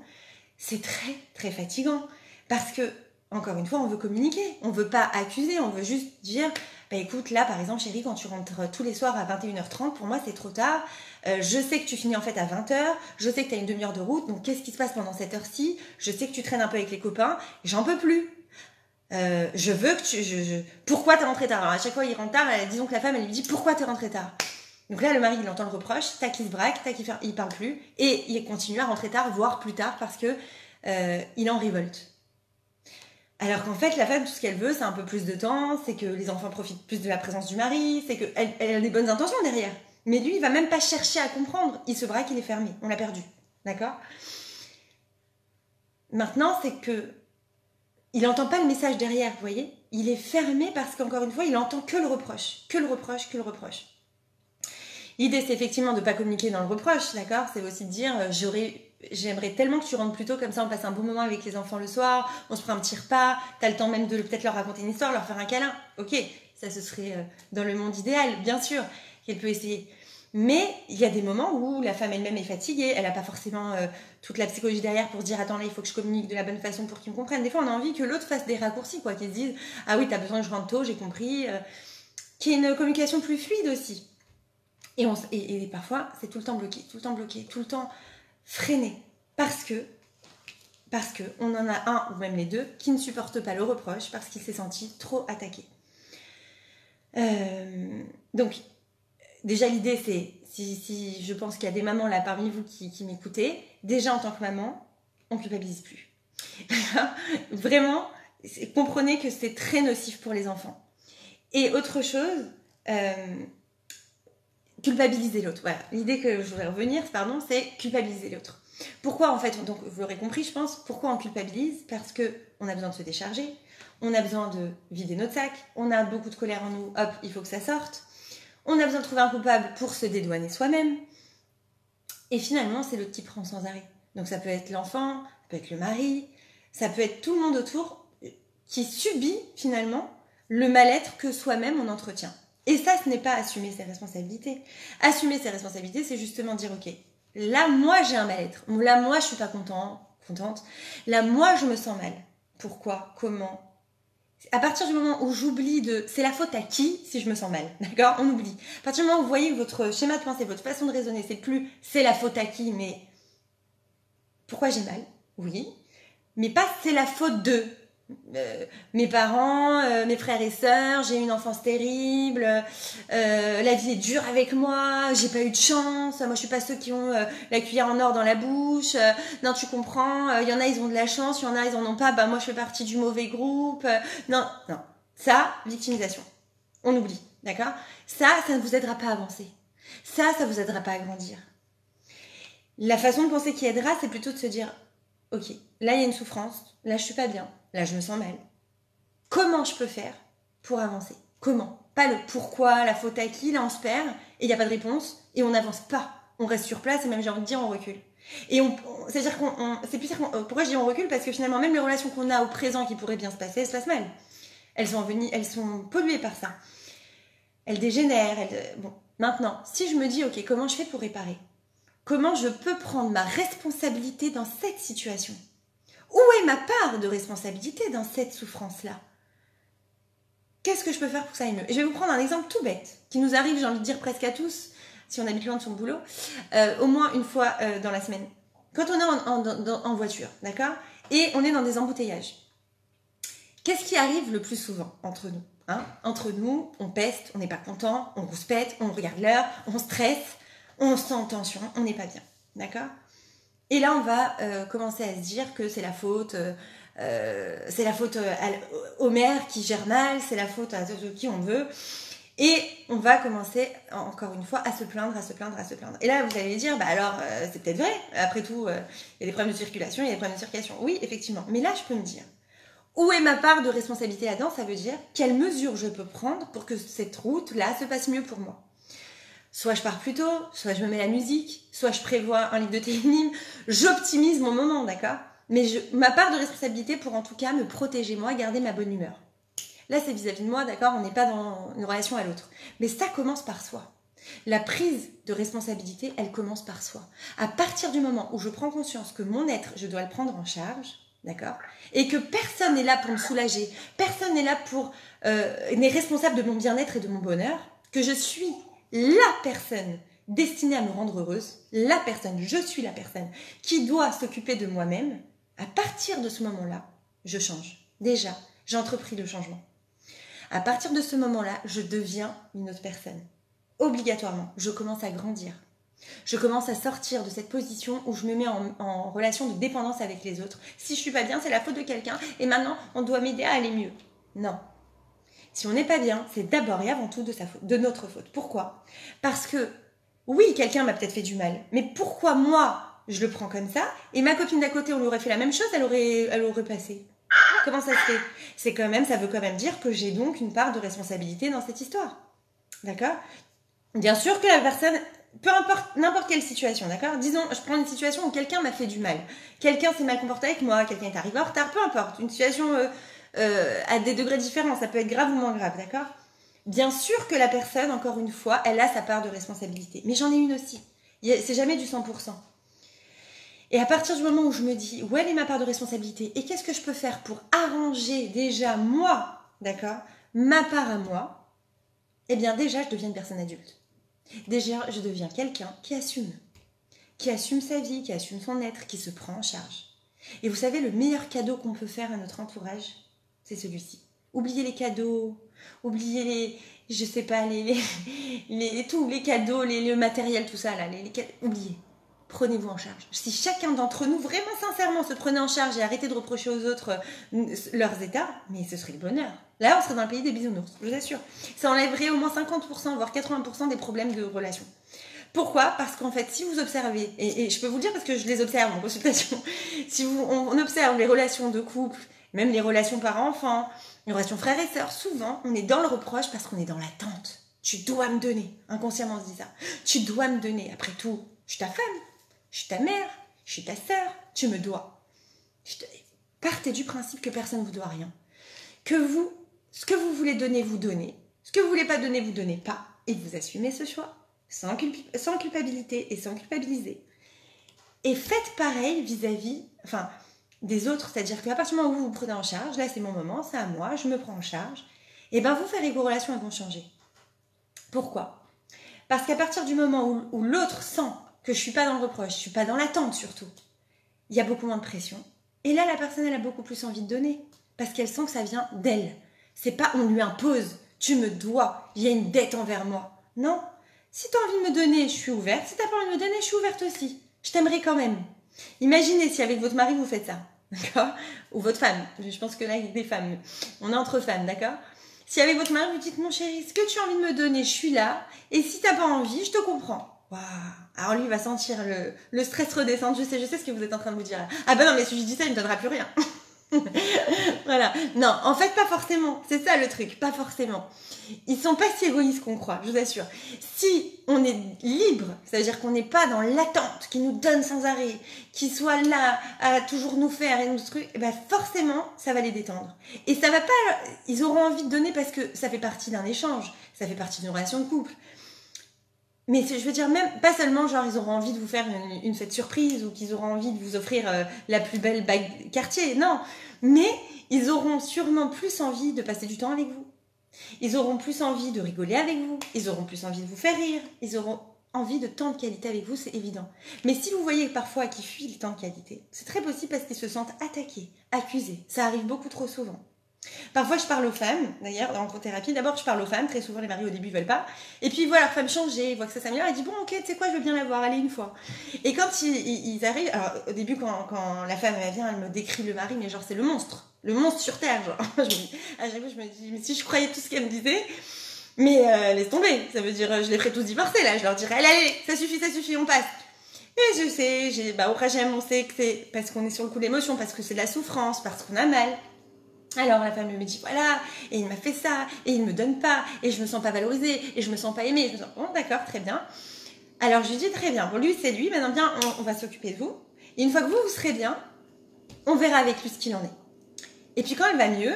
Speaker 2: c'est très, très fatigant. Parce que, encore une fois, on veut communiquer. On veut pas accuser, on veut juste dire, bah écoute, là, par exemple, chérie, quand tu rentres tous les soirs à 21h30, pour moi, c'est trop tard. Je sais que tu finis en fait à 20h. Je sais que tu as une demi-heure de route. Donc, qu'est-ce qui se passe pendant cette heure-ci ? Je sais que tu traînes un peu avec les copains. J'en peux plus. Je veux que Pourquoi t'es rentré tard ? Alors, à chaque fois, il rentre tard. Disons que la femme, elle lui dit, pourquoi t'es rentré tard ? Donc là, le mari, il entend le reproche, tac, il se braque, tac, il parle plus, et il continue à rentrer tard, voire plus tard, parce que il est en révolte. Alors qu'en fait, la femme, tout ce qu'elle veut, c'est un peu plus de temps, c'est que les enfants profitent plus de la présence du mari, c'est qu'elle a des bonnes intentions derrière. Mais lui, il va même pas chercher à comprendre. Il se braque, il est fermé. On l'a perdu. D'accord ? Maintenant, c'est que il n'entend pas le message derrière, vous voyez ? Il est fermé parce qu'encore une fois, il entend que le reproche. Que le reproche, que le reproche. L'idée, c'est effectivement de ne pas communiquer dans le reproche, d'accord ? C'est aussi de dire, j'aimerais tellement que tu rentres plus tôt, comme ça on passe un bon moment avec les enfants le soir, on se prend un petit repas, t'as le temps même de peut-être leur raconter une histoire, leur faire un câlin. Ok, ça ce serait dans le monde idéal, bien sûr, qu'elle peut essayer. Mais il y a des moments où la femme elle-même est fatiguée, elle n'a pas forcément toute la psychologie derrière pour dire, attends là, il faut que je communique de la bonne façon pour qu'ils me comprennent. Des fois, on a envie que l'autre fasse des raccourcis, quoi, qu'ils se disent, ah oui, t'as besoin que je rentre tôt, j'ai compris. Qu'il y ait une communication plus fluide aussi. Et parfois, c'est tout le temps bloqué, tout le temps freiné. Parce que on en a un, ou même les deux, qui ne supportent pas le reproche parce qu'il s'est senti trop attaqué. Donc, déjà, l'idée, c'est, si je pense qu'il y a des mamans là parmi vous qui m'écoutez, déjà en tant que maman, on ne culpabilise plus. Vraiment, comprenez que c'est très nocif pour les enfants. Et autre chose... culpabiliser l'autre. Voilà. L'idée que je voudrais revenir, c'est culpabiliser l'autre. Pourquoi en fait, donc vous l'aurez compris, je pense, pourquoi on culpabilise ? Parce qu'on a besoin de se décharger, On a besoin de vider notre sac. On a beaucoup de colère en nous. Hop, il faut que ça sorte. On a besoin de trouver un coupable pour se dédouaner soi-même. Et finalement, c'est l'autre qui prend sans arrêt. Donc ça peut être l'enfant, ça peut être le mari, ça peut être tout le monde autour qui subit finalement le mal-être que soi-même on entretient. Et ça, ce n'est pas assumer ses responsabilités. Assumer ses responsabilités, c'est justement dire, ok, là, moi, j'ai un mal-être. Là, moi, je suis pas contente. Là, moi, je me sens mal. Pourquoi? Comment? À partir du moment où j'oublie de... C'est la faute à qui si je me sens mal? D'accord? On oublie. À partir du moment où vous voyez que votre schéma de pensée, votre façon de raisonner, c'est plus c'est la faute à qui, mais pourquoi j'ai mal? Oui. Mais pas c'est la faute de... mes parents, mes frères et sœurs, j'ai eu une enfance terrible, la vie est dure avec moi, j'ai pas eu de chance, moi je suis pas ceux qui ont la cuillère en or dans la bouche, non tu comprends, il y en a ils ont de la chance, il y en a ils en ont pas, bah moi je fais partie du mauvais groupe, non, ça, victimisation, on oublie, d'accord? Ça ne vous aidera pas à avancer, ça vous aidera pas à grandir. La façon de penser qui aidera, c'est plutôt de se dire, ok, là il y a une souffrance, là je suis pas bien, là je me sens mal. Comment je peux faire pour avancer? Comment? Pas le pourquoi, la faute à qui, là on se perd, et il n'y a pas de réponse, et on n'avance pas. On reste sur place, et même j'ai envie de dire on recule. Et c'est-à-dire pourquoi je dis on recule? Parce que finalement, même les relations qu'on a au présent qui pourraient bien se passer, elles se passent mal. Elles sont polluées par ça. Elles dégénèrent. Bon, maintenant, si je me dis, ok, comment je fais pour réparer? Comment je peux prendre ma responsabilité dans cette situation? Où est ma part de responsabilité dans cette souffrance-là? Qu'est-ce que je peux faire pour que ça aille mieux? Et je vais vous prendre un exemple tout bête, qui nous arrive, j'ai envie de dire presque à tous, si on habite loin de son boulot, au moins une fois dans la semaine. Quand on est en voiture, d'accord? Et on est dans des embouteillages. Qu'est-ce qui arrive le plus souvent entre nous, hein? Entre nous, on peste, on n'est pas content, on rouspète, on regarde l'heure, on stresse, on se sent en tension, on n'est pas bien, d'accord? Et là, on va commencer à se dire que c'est la faute au maire qui gère mal, c'est la faute à qui on veut. Et on va commencer, encore une fois, à se plaindre. Et là, vous allez dire, bah alors, c'est peut-être vrai. Après tout, il y a des problèmes de circulation, Oui, effectivement. Mais là, je peux me dire, où est ma part de responsabilité là-dedans? Ça veut dire, quelles mesures je peux prendre pour que cette route-là se passe mieux pour moi? Soit je pars plus tôt, soit je me mets la musique, soit je prévois un livre de télénime, j'optimise mon moment, d'accord? Mais ma part de responsabilité pour en tout cas me protéger moi, garder ma bonne humeur. Là, c'est vis-à-vis de moi, d'accord? On n'est pas dans une relation à l'autre. Mais ça commence par soi. La prise de responsabilité, elle commence par soi. À partir du moment où je prends conscience que mon être, je dois le prendre en charge, d'accord? Et que personne n'est là pour me soulager, personne n'est là n'est responsable de mon bien-être et de mon bonheur, que je suis la personne destinée à me rendre heureuse, je suis la personne qui doit s'occuper de moi-même, à partir de ce moment-là, je change. Déjà, j'ai entrepris le changement. À partir de ce moment-là, je deviens une autre personne. Obligatoirement, je commence à grandir. Je commence à sortir de cette position où je me mets en relation de dépendance avec les autres. Si je suis pas bien, c'est la faute de quelqu'un et maintenant, on doit m'aider à aller mieux. Non. Si on n'est pas bien, c'est d'abord et avant tout de notre faute. Pourquoi? Parce que, oui, quelqu'un m'a peut-être fait du mal, mais pourquoi moi, je le prends comme ça, et ma copine d'à côté, on lui aurait fait la même chose, elle aurait passé? Comment ça se fait? Ça veut quand même dire que j'ai donc une part de responsabilité dans cette histoire. D'accord? Bien sûr que la personne, peu importe, n'importe quelle situation, d'accord? Disons, je prends une situation où quelqu'un m'a fait du mal. Quelqu'un s'est mal comporté avec moi, quelqu'un est arrivé en retard, peu importe. Une situation à des degrés différents, ça peut être grave ou moins grave, d'accord? Bien sûr que la personne, encore une fois, elle a sa part de responsabilité. Mais j'en ai une aussi. C'est jamais du 100%. Et à partir du moment où je me dis, où elle est ma part de responsabilité et qu'est-ce que je peux faire pour arranger déjà moi, d'accord, ma part à moi, eh bien déjà, je deviens une personne adulte. Déjà, je deviens quelqu'un qui assume sa vie, qui assume son être, qui se prend en charge. Et vous savez, le meilleur cadeau qu'on peut faire à notre entourage, c'est celui-ci. Oubliez les cadeaux, oubliez je sais pas, tous les cadeaux, le matériel, tout ça, là, oubliez. Prenez-vous en charge. Si chacun d'entre nous, vraiment sincèrement, se prenait en charge et arrêtait de reprocher aux autres leurs états, mais ce serait le bonheur. Là, on serait dans le pays des bisounours, je vous assure. Ça enlèverait au moins 50%, voire 80% des problèmes de relations. Pourquoi? Parce qu'en fait, si vous observez, et je peux vous le dire parce que je les observe en consultation, si on observe les relations de couple Même les relations parents-enfants, les relations frères et sœurs, souvent, on est dans le reproche parce qu'on est dans l'attente. Tu dois me donner. Inconsciemment, on se dit ça. Tu dois me donner. Après tout, je suis ta femme, je suis ta mère, je suis ta sœur, tu me dois. Partez du principe que personne ne vous doit rien. Que vous, ce que vous voulez donner, vous donnez. Ce que vous ne voulez pas donner, vous donnez pas. Et vous assumez ce choix, sans culpabilité et sans culpabiliser. Et faites pareil vis-à-vis des autres. C'est-à-dire qu'à partir du moment où vous vous prenez en charge, là c'est mon moment, c'est à moi, je me prends en charge, et bien vous faire vos relations elles vont changer. Pourquoi ? Parce qu'à partir du moment où l'autre sent que je ne suis pas dans le reproche, je ne suis pas dans l'attente surtout, il y a beaucoup moins de pression. Et là, la personne, elle a beaucoup plus envie de donner. Parce qu'elle sent que ça vient d'elle. C'est pas on lui impose, tu me dois, il y a une dette envers moi. Non. Si tu as envie de me donner, je suis ouverte. Si tu n'as pas envie de me donner, je suis ouverte aussi. Je t'aimerai quand même. Imaginez si avec votre mari, vous faites ça. D'accord ? Ou votre femme. Je pense que là, il y a des femmes. On est entre femmes, d'accord ? Si avec votre mari, vous dites, mon chéri, ce que tu as envie de me donner, je suis là. Et si tu n'as pas envie, je te comprends. Waouh. Alors lui, il va sentir le stress redescendre. Je sais ce que vous êtes en train de vous dire. Ah ben non, mais si je dis ça, il ne me donnera plus rien. Voilà. Non, en fait, pas forcément. C'est ça le truc, pas forcément. Ils sont pas si égoïstes qu'on croit, je vous assure. Si on est libre, ça veut dire qu'on n'est pas dans l'attente, qui nous donne sans arrêt, qui soit là à toujours nous faire et nous trucs, et ben forcément, ça va les détendre. Et ça va pas, ils auront envie de donner parce que ça fait partie d'un échange, ça fait partie d'une relation de couple. Mais je veux dire, même pas seulement genre ils auront envie de vous faire une fête surprise ou qu'ils auront envie de vous offrir la plus belle bague Cartier, non. Mais ils auront sûrement plus envie de passer du temps avec vous. Ils auront plus envie de rigoler avec vous. Ils auront plus envie de vous faire rire. Ils auront envie de temps de qualité avec vous, c'est évident. Mais si vous voyez parfois qu'ils fuient le temps de qualité, c'est très possible parce qu'ils se sentent attaqués, accusés. Ça arrive beaucoup trop souvent. Parfois, je parle aux femmes, d'ailleurs, en thérapie. D'abord, je parle aux femmes. Très souvent, les maris, au début, ils veulent pas. Et puis, ils voient leur femme changer, ils voient que ça s'améliore. Ils disent, bon, ok, tu sais quoi, je veux bien la voir, allez, une fois. Et quand ils arrivent... Alors, au début, quand la femme, elle vient, elle me décrit le mari, mais genre, c'est le monstre sur Terre, genre. À chaque fois, je me dis, mais si je croyais tout ce qu'elle me disait... Mais laisse tomber. Ça veut dire, je les ferai tous divorcer, là. Je leur dirais, allez, ça suffit, on passe. Et je sais, au Ragem, on sait que c'est parce qu'on est sur le coup de l'émotion, parce que c'est de la souffrance, parce qu'on a mal. Alors la femme me dit voilà, et il m'a fait ça, et il me donne pas, et je me sens pas valorisée, et je me sens pas aimée. Je me sens, bon d'accord, très bien. Alors je lui dis très bien, bon lui c'est lui, maintenant bien on va s'occuper de vous. Et une fois que vous serez bien, on verra avec lui ce qu'il en est. Et puis quand elle va mieux,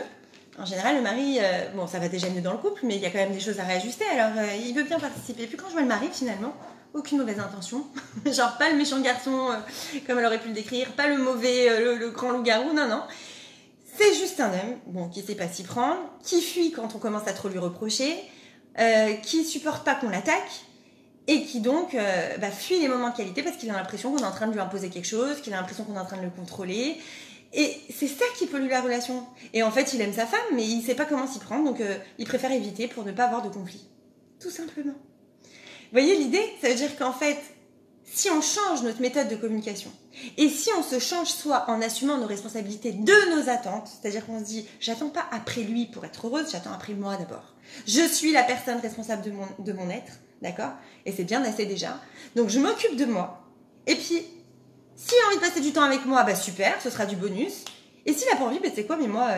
Speaker 2: en général le mari, bon ça va déjà mieux dans le couple, mais il y a quand même des choses à réajuster, alors il veut bien participer. Et puis quand je vois le mari finalement, aucune mauvaise intention, genre pas le méchant garçon comme elle aurait pu le décrire, pas le mauvais, le grand loup-garou, non. C'est juste un homme, bon, qui sait pas s'y prendre, qui fuit quand on commence à trop lui reprocher, qui supporte pas qu'on l'attaque, et qui donc fuit les moments de qualité parce qu'il a l'impression qu'on est en train de lui imposer quelque chose, qu'il a l'impression qu'on est en train de le contrôler. Et c'est ça qui pollue la relation. Et en fait, il aime sa femme, mais il sait pas comment s'y prendre, donc il préfère éviter pour ne pas avoir de conflit. Tout simplement. Vous voyez l'idée ? Ça veut dire qu'en fait, si on change notre méthode de communication, et si on se change soi en assumant nos responsabilités de nos attentes, c'est-à-dire qu'on se dit, j'attends pas après lui pour être heureuse, j'attends après moi d'abord. Je suis la personne responsable de mon être, d'accord ? Et c'est bien assez déjà. Donc je m'occupe de moi. Et puis, s'il a envie de passer du temps avec moi, bah super, ce sera du bonus. Et s'il a pas envie, bah tu sais quoi, mais moi,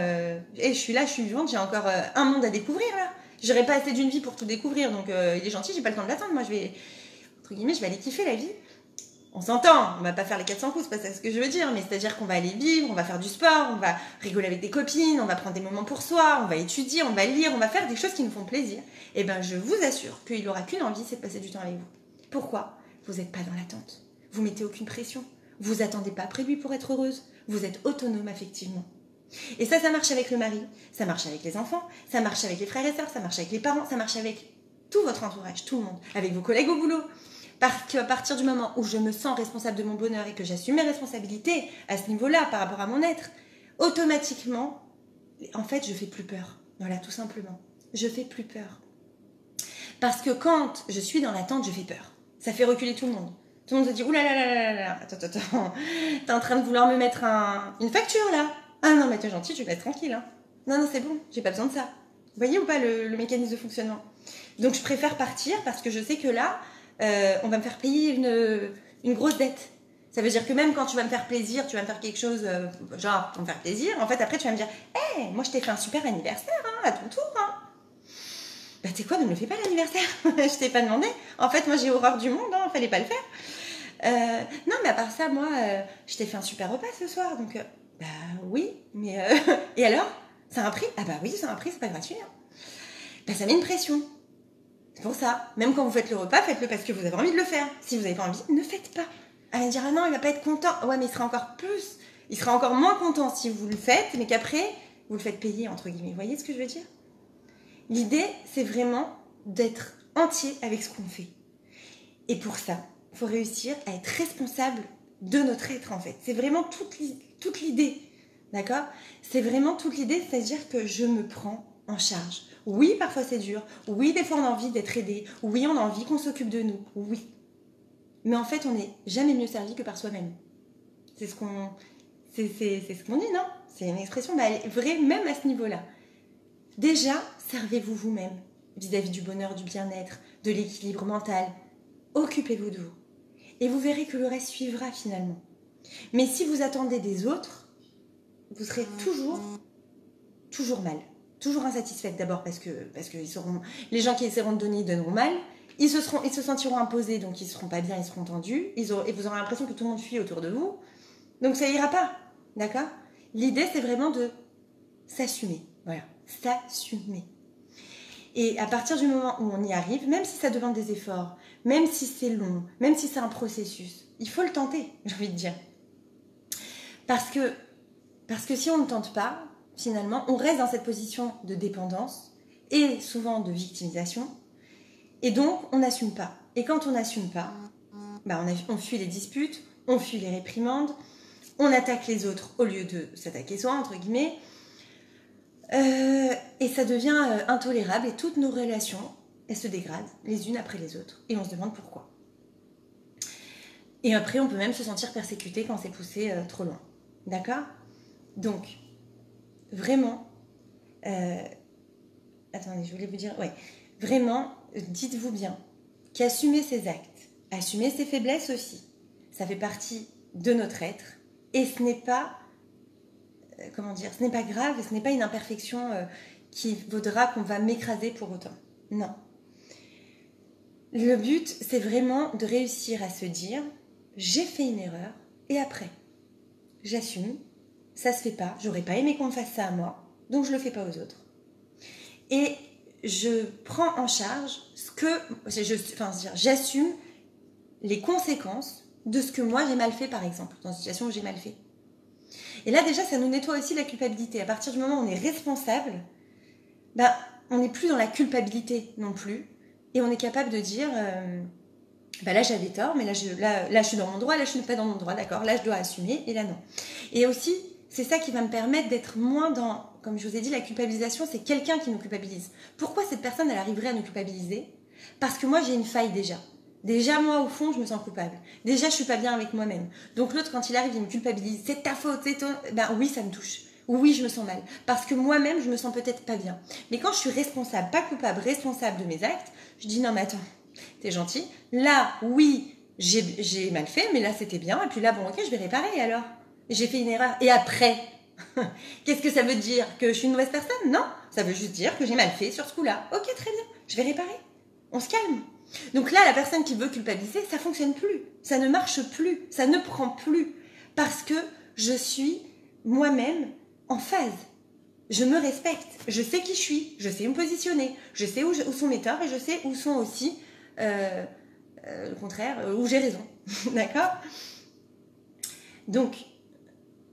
Speaker 2: je suis là, je suis vivante, j'ai encore un monde à découvrir là. J'aurais pas assez d'une vie pour tout découvrir, donc il est gentil, j'ai pas le temps de l'attendre. Moi, je vais, entre guillemets, je vais aller kiffer la vie. On s'entend, on va pas faire les 400 coups, c'est pas ça ce que je veux dire, mais c'est-à-dire qu'on va aller vivre, on va faire du sport, on va rigoler avec des copines, on va prendre des moments pour soi, on va étudier, on va lire, on va faire des choses qui nous font plaisir. Et ben je vous assure qu'il aura qu'une envie, c'est de passer du temps avec vous. Pourquoi ? Vous n'êtes pas dans l'attente. Vous mettez aucune pression. Vous attendez pas après lui pour être heureuse. Vous êtes autonome affectivement. Et ça marche avec le mari, ça marche avec les enfants, ça marche avec les frères et sœurs, ça marche avec les parents, ça marche avec tout votre entourage, tout le monde, avec vos collègues au boulot. Parce qu'à partir du moment où je me sens responsable de mon bonheur et que j'assume mes responsabilités à ce niveau-là par rapport à mon être, automatiquement, en fait, je fais plus peur. Voilà, tout simplement. Je fais plus peur. Parce que quand je suis dans l'attente, je fais peur. Ça fait reculer tout le monde. Tout le monde se dit, oulala, attends, t'es en train de vouloir me mettre une facture là. Ah non, mais t'es gentil, tu me laisses tranquille. Hein. Non, c'est bon, j'ai pas besoin de ça. Vous voyez ou pas le mécanisme de fonctionnement ? Donc je préfère partir parce que je sais que là, on va me faire payer une grosse dette. Ça veut dire que même quand tu vas me faire plaisir, tu vas me faire quelque chose, genre, pour me faire plaisir, en fait, après, tu vas me dire, hé, moi, je t'ai fait un super anniversaire, hein, à ton tour, hein. Bah, tu sais quoi, ne me le fais pas l'anniversaire. Je t'ai pas demandé. En fait, moi, j'ai horreur du monde, hein, fallait pas le faire. Non, mais à part ça, moi, je t'ai fait un super repas ce soir, donc, bah, oui, mais, et alors? Ça a un prix? Ah, bah oui, ça a un prix, c'est pas gratuit, hein. Bah, ça met une pression. C'est pour ça. Même quand vous faites le repas, faites-le parce que vous avez envie de le faire. Si vous n'avez pas envie, ne faites pas. Elle va dire, ah non, il va pas être content. Ouais, mais il sera encore plus. Il sera encore moins content si vous le faites, mais qu'après, vous le faites payer, entre guillemets. Vous voyez ce que je veux dire? L'idée, c'est vraiment d'être entier avec ce qu'on fait. Et pour ça, il faut réussir à être responsable de notre être, en fait. C'est vraiment toute l'idée. D'accord? C'est vraiment toute l'idée, c'est-à-dire que je me prends en charge. Oui, parfois c'est dur. Oui, des fois on a envie d'être aidé. Oui, on a envie qu'on s'occupe de nous. Oui. Mais en fait, on n'est jamais mieux servi que par soi-même. C'est ce qu'on dit, non? C'est une expression, bah, elle est vraie même à ce niveau-là. Déjà, servez-vous vous-même vis-à-vis du bonheur, du bien-être, de l'équilibre mental. Occupez-vous de vous. Et vous verrez que le reste suivra finalement. Mais si vous attendez des autres, vous serez toujours mal. Toujours insatisfaite d'abord parce que les gens qui essaieront de donner, ils donneront mal. Ils se sentiront imposés, donc ils ne seront pas bien, ils seront tendus. Et vous aurez l'impression que tout le monde fuit autour de vous. Donc ça ira pas. D'accord? L'idée, c'est vraiment de s'assumer. Voilà. S'assumer. Et à partir du moment où on y arrive, même si ça demande des efforts, même si c'est long, même si c'est un processus, il faut le tenter, j'ai envie de dire. Parce que si on ne tente pas, finalement, on reste dans cette position de dépendance et souvent de victimisation. Et donc, on n'assume pas. Et quand on n'assume pas, bah on fuit les disputes, on fuit les réprimandes, on attaque les autres au lieu de s'attaquer soi, entre guillemets. Et ça devient intolérable et toutes nos relations, elles se dégradent les unes après les autres. Et on se demande pourquoi. Et après, on peut même se sentir persécuté quand c'est poussé trop loin. D'accord? Donc, vraiment, attendez, je voulais vous dire, ouais, vraiment, dites-vous bien qu'assumer ses actes, assumer ses faiblesses aussi, ça fait partie de notre être et ce n'est pas, ce n'est pas grave et ce n'est pas une imperfection qui vaudra qu'on va m'écraser pour autant. Non. Le but, c'est vraiment de réussir à se dire, j'ai fait une erreur et après, j'assume, ça se fait pas, j'aurais pas aimé qu'on me fasse ça à moi, donc je le fais pas aux autres. Et je prends en charge j'assume les conséquences de ce que moi j'ai mal fait, par exemple, dans une situation où j'ai mal fait. Et là déjà, ça nous nettoie aussi la culpabilité. À partir du moment où on est responsable, on n'est plus dans la culpabilité non plus, et on est capable de dire, là j'avais tort, mais là je suis dans mon droit, là je suis pas dans mon droit, d'accord, là je dois assumer, et là non. Et aussi, c'est ça qui va me permettre d'être moins dans, comme je vous ai dit, la culpabilisation, c'est quelqu'un qui nous culpabilise. Pourquoi cette personne, elle arriverait à nous culpabiliser? Parce que moi, j'ai une faille déjà. Déjà, moi, au fond, je me sens coupable. Déjà, je suis pas bien avec moi-même. Donc l'autre, quand il arrive, il me culpabilise. C'est ta faute, c'est ton... oui, ça me touche. Oui, je me sens mal. Parce que moi-même, je me sens peut-être pas bien. Mais quand je suis responsable, pas coupable, responsable de mes actes, je dis non, mais attends, t'es gentil. Là, oui, j'ai mal fait, mais là, c'était bien. Et puis là, bon, ok, je vais réparer alors. J'ai fait une erreur. Et après, qu'est-ce que ça veut dire? Que je suis une mauvaise personne? Non, ça veut juste dire que j'ai mal fait sur ce coup-là. Ok, très bien, je vais réparer. On se calme. Donc là, la personne qui veut culpabiliser, ça fonctionne plus. Ça ne marche plus. Ça ne prend plus. Parce que je suis moi-même en phase. Je me respecte. Je sais qui je suis. Je sais me positionner. Je sais où sont mes torts et je sais où sont aussi, le contraire, où j'ai raison. D'accord? Donc,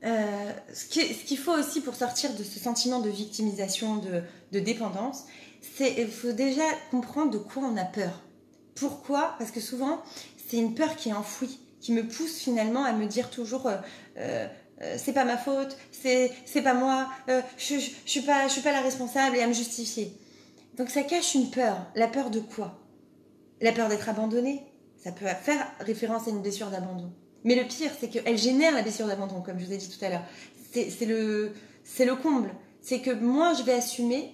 Speaker 2: ce qu'il faut aussi pour sortir de ce sentiment de victimisation, de dépendance, c'est qu'il faut déjà comprendre de quoi on a peur. Pourquoi? Parce que souvent, c'est une peur qui est enfouie, qui me pousse finalement à me dire toujours c'est pas ma faute, c'est pas moi, je suis pas la responsable, et à me justifier. Donc ça cache une peur. La peur de quoi? La peur d'être abandonnée. Ça peut faire référence à une blessure d'abandon. Mais le pire, c'est qu'elle génère la blessure d'abandon, comme je vous ai dit tout à l'heure. C'est le comble. C'est que moins je vais assumer,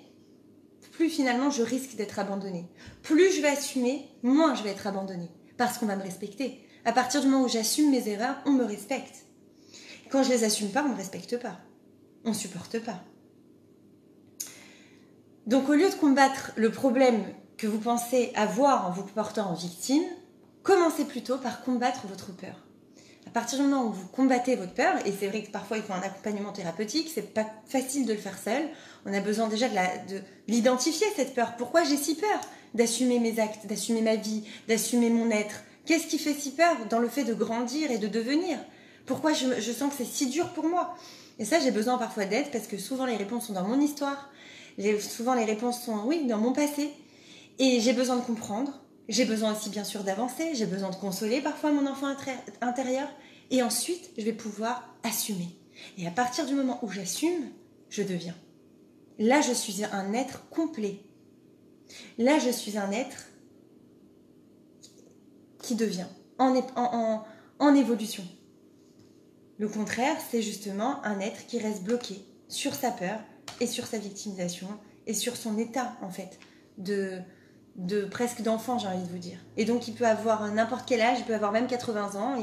Speaker 2: plus finalement je risque d'être abandonnée. Plus je vais assumer, moins je vais être abandonnée. Parce qu'on va me respecter. À partir du moment où j'assume mes erreurs, on me respecte. Quand je les assume pas, on me respecte pas. On supporte pas. Donc au lieu de combattre le problème que vous pensez avoir en vous portant en victime, commencez plutôt par combattre votre peur. À partir du moment où vous combattez votre peur, et c'est vrai que parfois il faut un accompagnement thérapeutique, c'est pas facile de le faire seul, on a besoin déjà de l'identifier cette peur. Pourquoi j'ai si peur d'assumer mes actes, d'assumer ma vie, d'assumer mon être? Qu'est-ce qui fait si peur dans le fait de grandir et de devenir? Pourquoi je sens que c'est si dur pour moi? Et ça, j'ai besoin parfois d'aide parce que souvent les réponses sont dans mon histoire, souvent les réponses sont, oui, dans mon passé, et j'ai besoin de comprendre. J'ai besoin aussi bien sûr d'avancer, j'ai besoin de consoler parfois mon enfant intérieur et ensuite je vais pouvoir assumer. Et à partir du moment où j'assume, je deviens. Là je suis un être complet. Là je suis un être qui devient en évolution. Le contraire, c'est justement un être qui reste bloqué sur sa peur et sur sa victimisation et sur son état en fait de presque d'enfant, j'ai envie de vous dire. Et donc il peut avoir n'importe quel âge, il peut avoir même 80 ans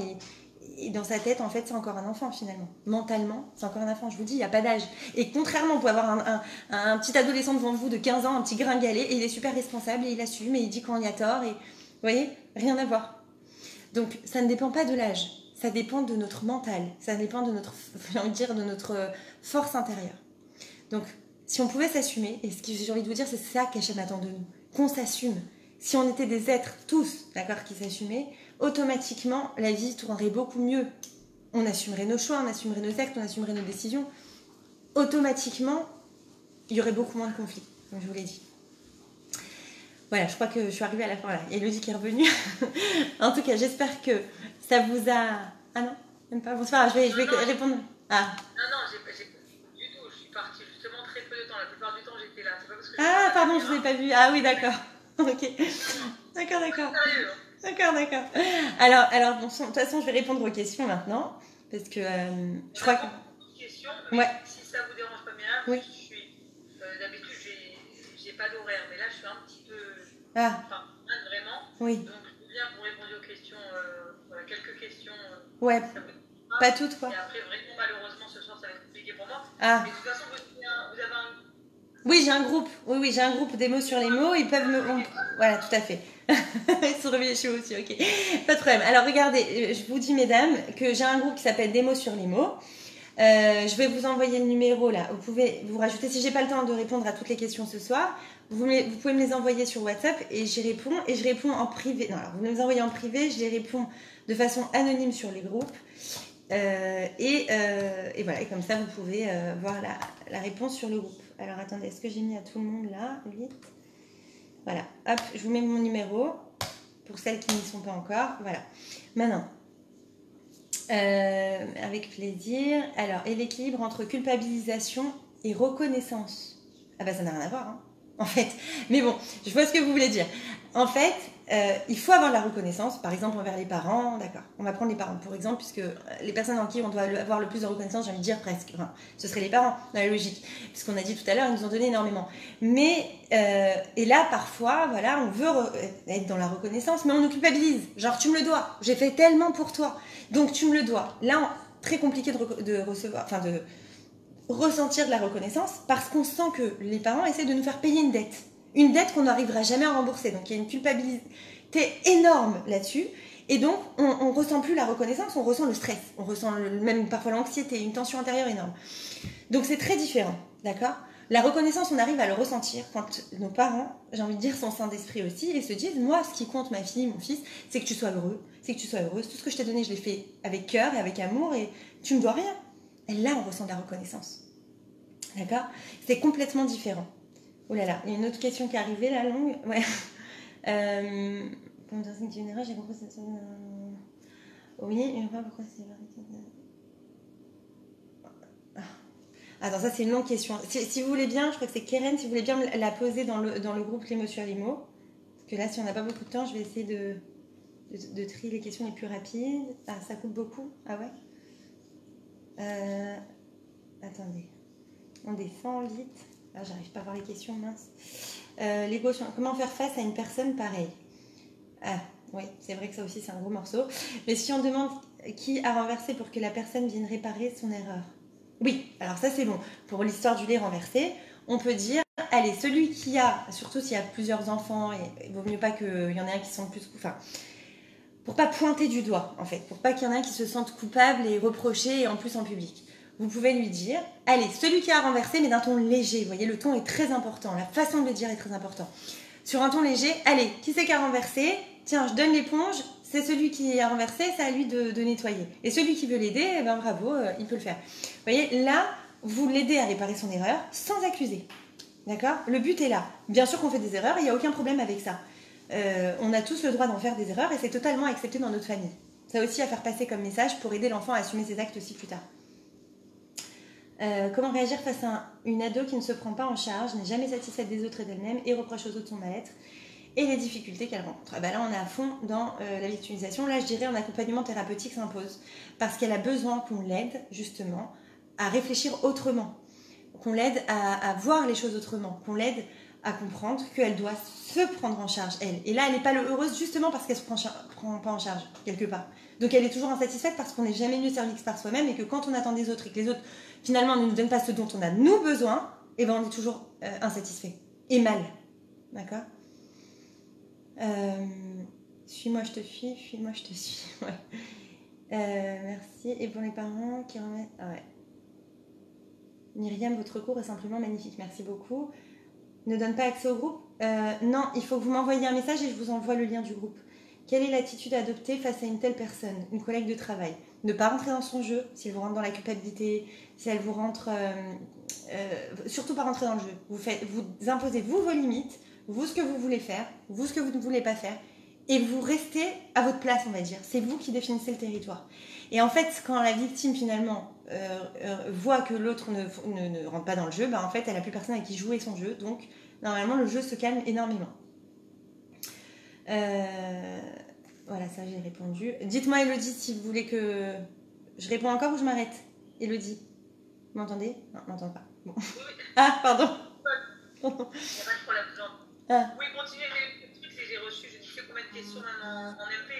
Speaker 2: et dans sa tête en fait c'est encore un enfant finalement. Mentalement c'est encore un enfant, je vous dis, il n'y a pas d'âge. Et contrairement, vous pouvez avoir un petit adolescent devant vous de 15 ans, un petit gringalet, et il est super responsable et il assume et il dit quand il y a tort et vous voyez, rien à voir. Donc ça ne dépend pas de l'âge, ça dépend de notre mental, ça dépend de notre, j'ai envie de dire, de notre force intérieure. Donc si on pouvait s'assumer, et ce que j'ai envie de vous dire, c'est ça qu'Hachem attend de nous, qu'on s'assume. Si on était des êtres tous, d'accord, qui s'assumaient, automatiquement, la vie tournerait beaucoup mieux. On assumerait nos choix, on assumerait nos actes, on assumerait nos décisions. Automatiquement, il y aurait beaucoup moins de conflits, comme je vous l'ai dit. Voilà, je crois que je suis arrivée à la fin. Voilà, il y a Elodie qui est revenue. En tout cas, j'espère que ça vous a... Ah non, même pas. Bonsoir, je vais répondre. Ah.
Speaker 1: Non, j'ai pas du tout. Je suis partie justement très peu de temps. La plupart du temps, j'étais là. C'est pas parce que
Speaker 2: Ah, pardon, je ne vous ai pas vu. Ah oui, d'accord. Ok. D'accord.
Speaker 1: Sérieux.
Speaker 2: D'accord. Alors bon, de toute façon, je vais répondre aux questions maintenant. Parce que je crois que...
Speaker 1: Question, mais
Speaker 2: ouais.
Speaker 1: si ça vous dérange pas bien,
Speaker 2: oui.
Speaker 1: Je suis... d'habitude, j'ai pas d'horaire, mais là, je suis un petit peu...
Speaker 2: Ah.
Speaker 1: Enfin, vraiment.
Speaker 2: Oui.
Speaker 1: Donc, je veux bien vous répondre aux questions, voilà, quelques questions.
Speaker 2: Ouais. Pas toutes, quoi.
Speaker 1: Et après, vraiment, malheureusement, ce soir, ça va être compliqué pour moi.
Speaker 2: Ah.
Speaker 1: Mais de toute façon, vous avez un...
Speaker 2: Oui, j'ai un groupe. Oui, j'ai un groupe des mots sur les mots. Ils peuvent me... Voilà, tout à fait. Ils sont réveillés chez vous aussi, ok. Pas de problème. Alors, regardez, je vous dis, mesdames, que j'ai un groupe qui s'appelle Des mots sur les mots. Je vais vous envoyer le numéro, là. Vous pouvez vous rajouter. Si j'ai pas le temps de répondre à toutes les questions ce soir, vous pouvez me les envoyer sur WhatsApp et j'y réponds. Et je réponds en privé. Non, alors, vous me les envoyez en privé, je les réponds de façon anonyme sur les groupes. Et voilà, et comme ça vous pouvez voir la réponse sur le groupe. Alors attendez, est-ce que j'ai mis à tout le monde là? Vite. Voilà, hop, je vous mets mon numéro pour celles qui n'y sont pas encore. Voilà, maintenant, avec plaisir. Alors, et l'équilibre entre culpabilisation et reconnaissance? Ah bah ça n'a rien à voir, hein, en fait. Mais bon, je vois ce que vous voulez dire. En fait, il faut avoir de la reconnaissance, par exemple envers les parents, d'accord. On va prendre les parents pour exemple, puisque les personnes en qui on doit avoir le plus de reconnaissance, j'ai envie de dire presque, enfin, ce seraient les parents, dans la logique, puisqu'on a dit tout à l'heure, ils nous ont donné énormément. Mais, et là, parfois, voilà, on veut être dans la reconnaissance, mais on nous culpabilise. Genre, tu me le dois, j'ai fait tellement pour toi, donc tu me le dois. Là, très compliqué de recevoir, enfin de ressentir de la reconnaissance, parce qu'on sent que les parents essaient de nous faire payer une dette qu'on n'arrivera jamais à rembourser. Donc il y a une culpabilité énorme là-dessus. Et donc on ressent plus la reconnaissance, on ressent le stress, on ressent même parfois l'anxiété, une tension intérieure énorme. Donc c'est très différent, d'accord? La reconnaissance, on arrive à le ressentir quand nos parents, j'ai envie de dire, sont sains d'esprit aussi, et se disent, moi, ce qui compte, ma fille, mon fils, c'est que tu sois heureux, c'est que tu sois heureuse. Tout ce que je t'ai donné, je l'ai fait avec cœur et avec amour, et tu me dois rien. Et là, on ressent de la reconnaissance. D'accord? C'est complètement différent. Oh là là, il y a une autre question qui est arrivée, là, longue. Ouais. Comme dans une générale, j'ai compris cette... Oui, une fois, pourquoi c'est... Attends, ça c'est une longue question. Si vous voulez bien, je crois que c'est Keren, si vous voulez bien la poser dans le groupe Les mots sur les mots. Parce que là, si on n'a pas beaucoup de temps, je vais essayer de trier les questions les plus rapides. Ah, ça coupe beaucoup. Ah ouais. Attendez. On descend vite. Ah, j'arrive pas à voir les questions, mince. Comment faire face à une personne pareille? Ah, Oui, c'est vrai que ça aussi, c'est un gros morceau. Mais si on demande qui a renversé pour que la personne vienne réparer son erreur. Oui, alors ça, c'est bon. Pour l'histoire du lait renversé, on peut dire, allez, celui qui a, surtout s'il y a plusieurs enfants, et il vaut mieux pas qu'il y en ait un qui sente plus... Enfin, pour pas pointer du doigt, en fait. Pour pas qu'il y en ait un qui se sente coupable et reproché, et en plus en public. Vous pouvez lui dire, allez, celui qui a renversé, mais d'un ton léger. Vous voyez, le ton est très important. La façon de le dire est très important. Sur un ton léger, allez, qui c'est qui a renversé? Tiens, je donne l'éponge, c'est celui qui a renversé, c'est à lui de nettoyer. Et celui qui veut l'aider, eh ben bravo, il peut le faire. Vous voyez, là, vous l'aidez à réparer son erreur sans accuser. D'accord? Le but est là. Bien sûr qu'on fait des erreurs, il n'y a aucun problème avec ça. On a tous le droit d'en faire des erreurs et c'est totalement accepté dans notre famille. Ça aussi à faire passer comme message pour aider l'enfant à assumer ses actes aussi plus tard. Comment réagir face à une ado qui ne se prend pas en charge, n'est jamais satisfaite des autres et d'elle-même et reproche aux autres son mal-être et les difficultés qu'elle rencontre. Ah bah là, on est à fond dans la victimisation. Là, je dirais un accompagnement thérapeutique s'impose parce qu'elle a besoin qu'on l'aide justement à réfléchir autrement, qu'on l'aide à voir les choses autrement, qu'on l'aide à comprendre qu'elle doit se prendre en charge, elle. Et là, elle n'est pas heureuse justement parce qu'elle ne se prend pas en charge, quelque part. Donc elle est toujours insatisfaite parce qu'on n'est jamais mieux servi que par soi-même et que quand on attend des autres et que les autres, finalement, ne nous donnent pas ce dont on a nous besoin, et ben on est toujours insatisfait. Et mal. D'accord? Suis-moi, je te suis, fuis-moi, je te suis. Ouais. Merci. Et pour les parents qui remettent... Ah ouais. Myriam, votre cours est simplement magnifique. Merci beaucoup. Ne donne pas accès au groupe? Non, il faut que vous m'envoyiez un message et je vous envoie le lien du groupe. Quelle est l'attitude à adopter face à une telle personne, une collègue de travail? Ne pas rentrer dans son jeu, si elle vous rentre dans la culpabilité, si elle vous rentre... surtout pas rentrer dans le jeu. Vous imposez, vous, vos limites, vous, ce que vous voulez faire, vous, ce que vous ne voulez pas faire, et vous restez à votre place, on va dire. C'est vous qui définissez le territoire. Et en fait, quand la victime, finalement, voit que l'autre ne rentre pas dans le jeu, bah, en fait, elle n'a plus personne avec qui jouer son jeu. Donc, normalement, le jeu se calme énormément. Voilà, ça, j'ai répondu. Dites-moi, Elodie, si vous voulez que... Je réponds encore ou je m'arrête? Elodie, vous m'entendez? Non, je m'entends pas. Bon.
Speaker 1: Oui.
Speaker 2: Ah, pardon.
Speaker 1: Il n'y a pas de problème,
Speaker 2: Ah.
Speaker 1: Oui, continuez, mais le truc, c'est que j'ai reçu, je ne sais combien de questions même en MP.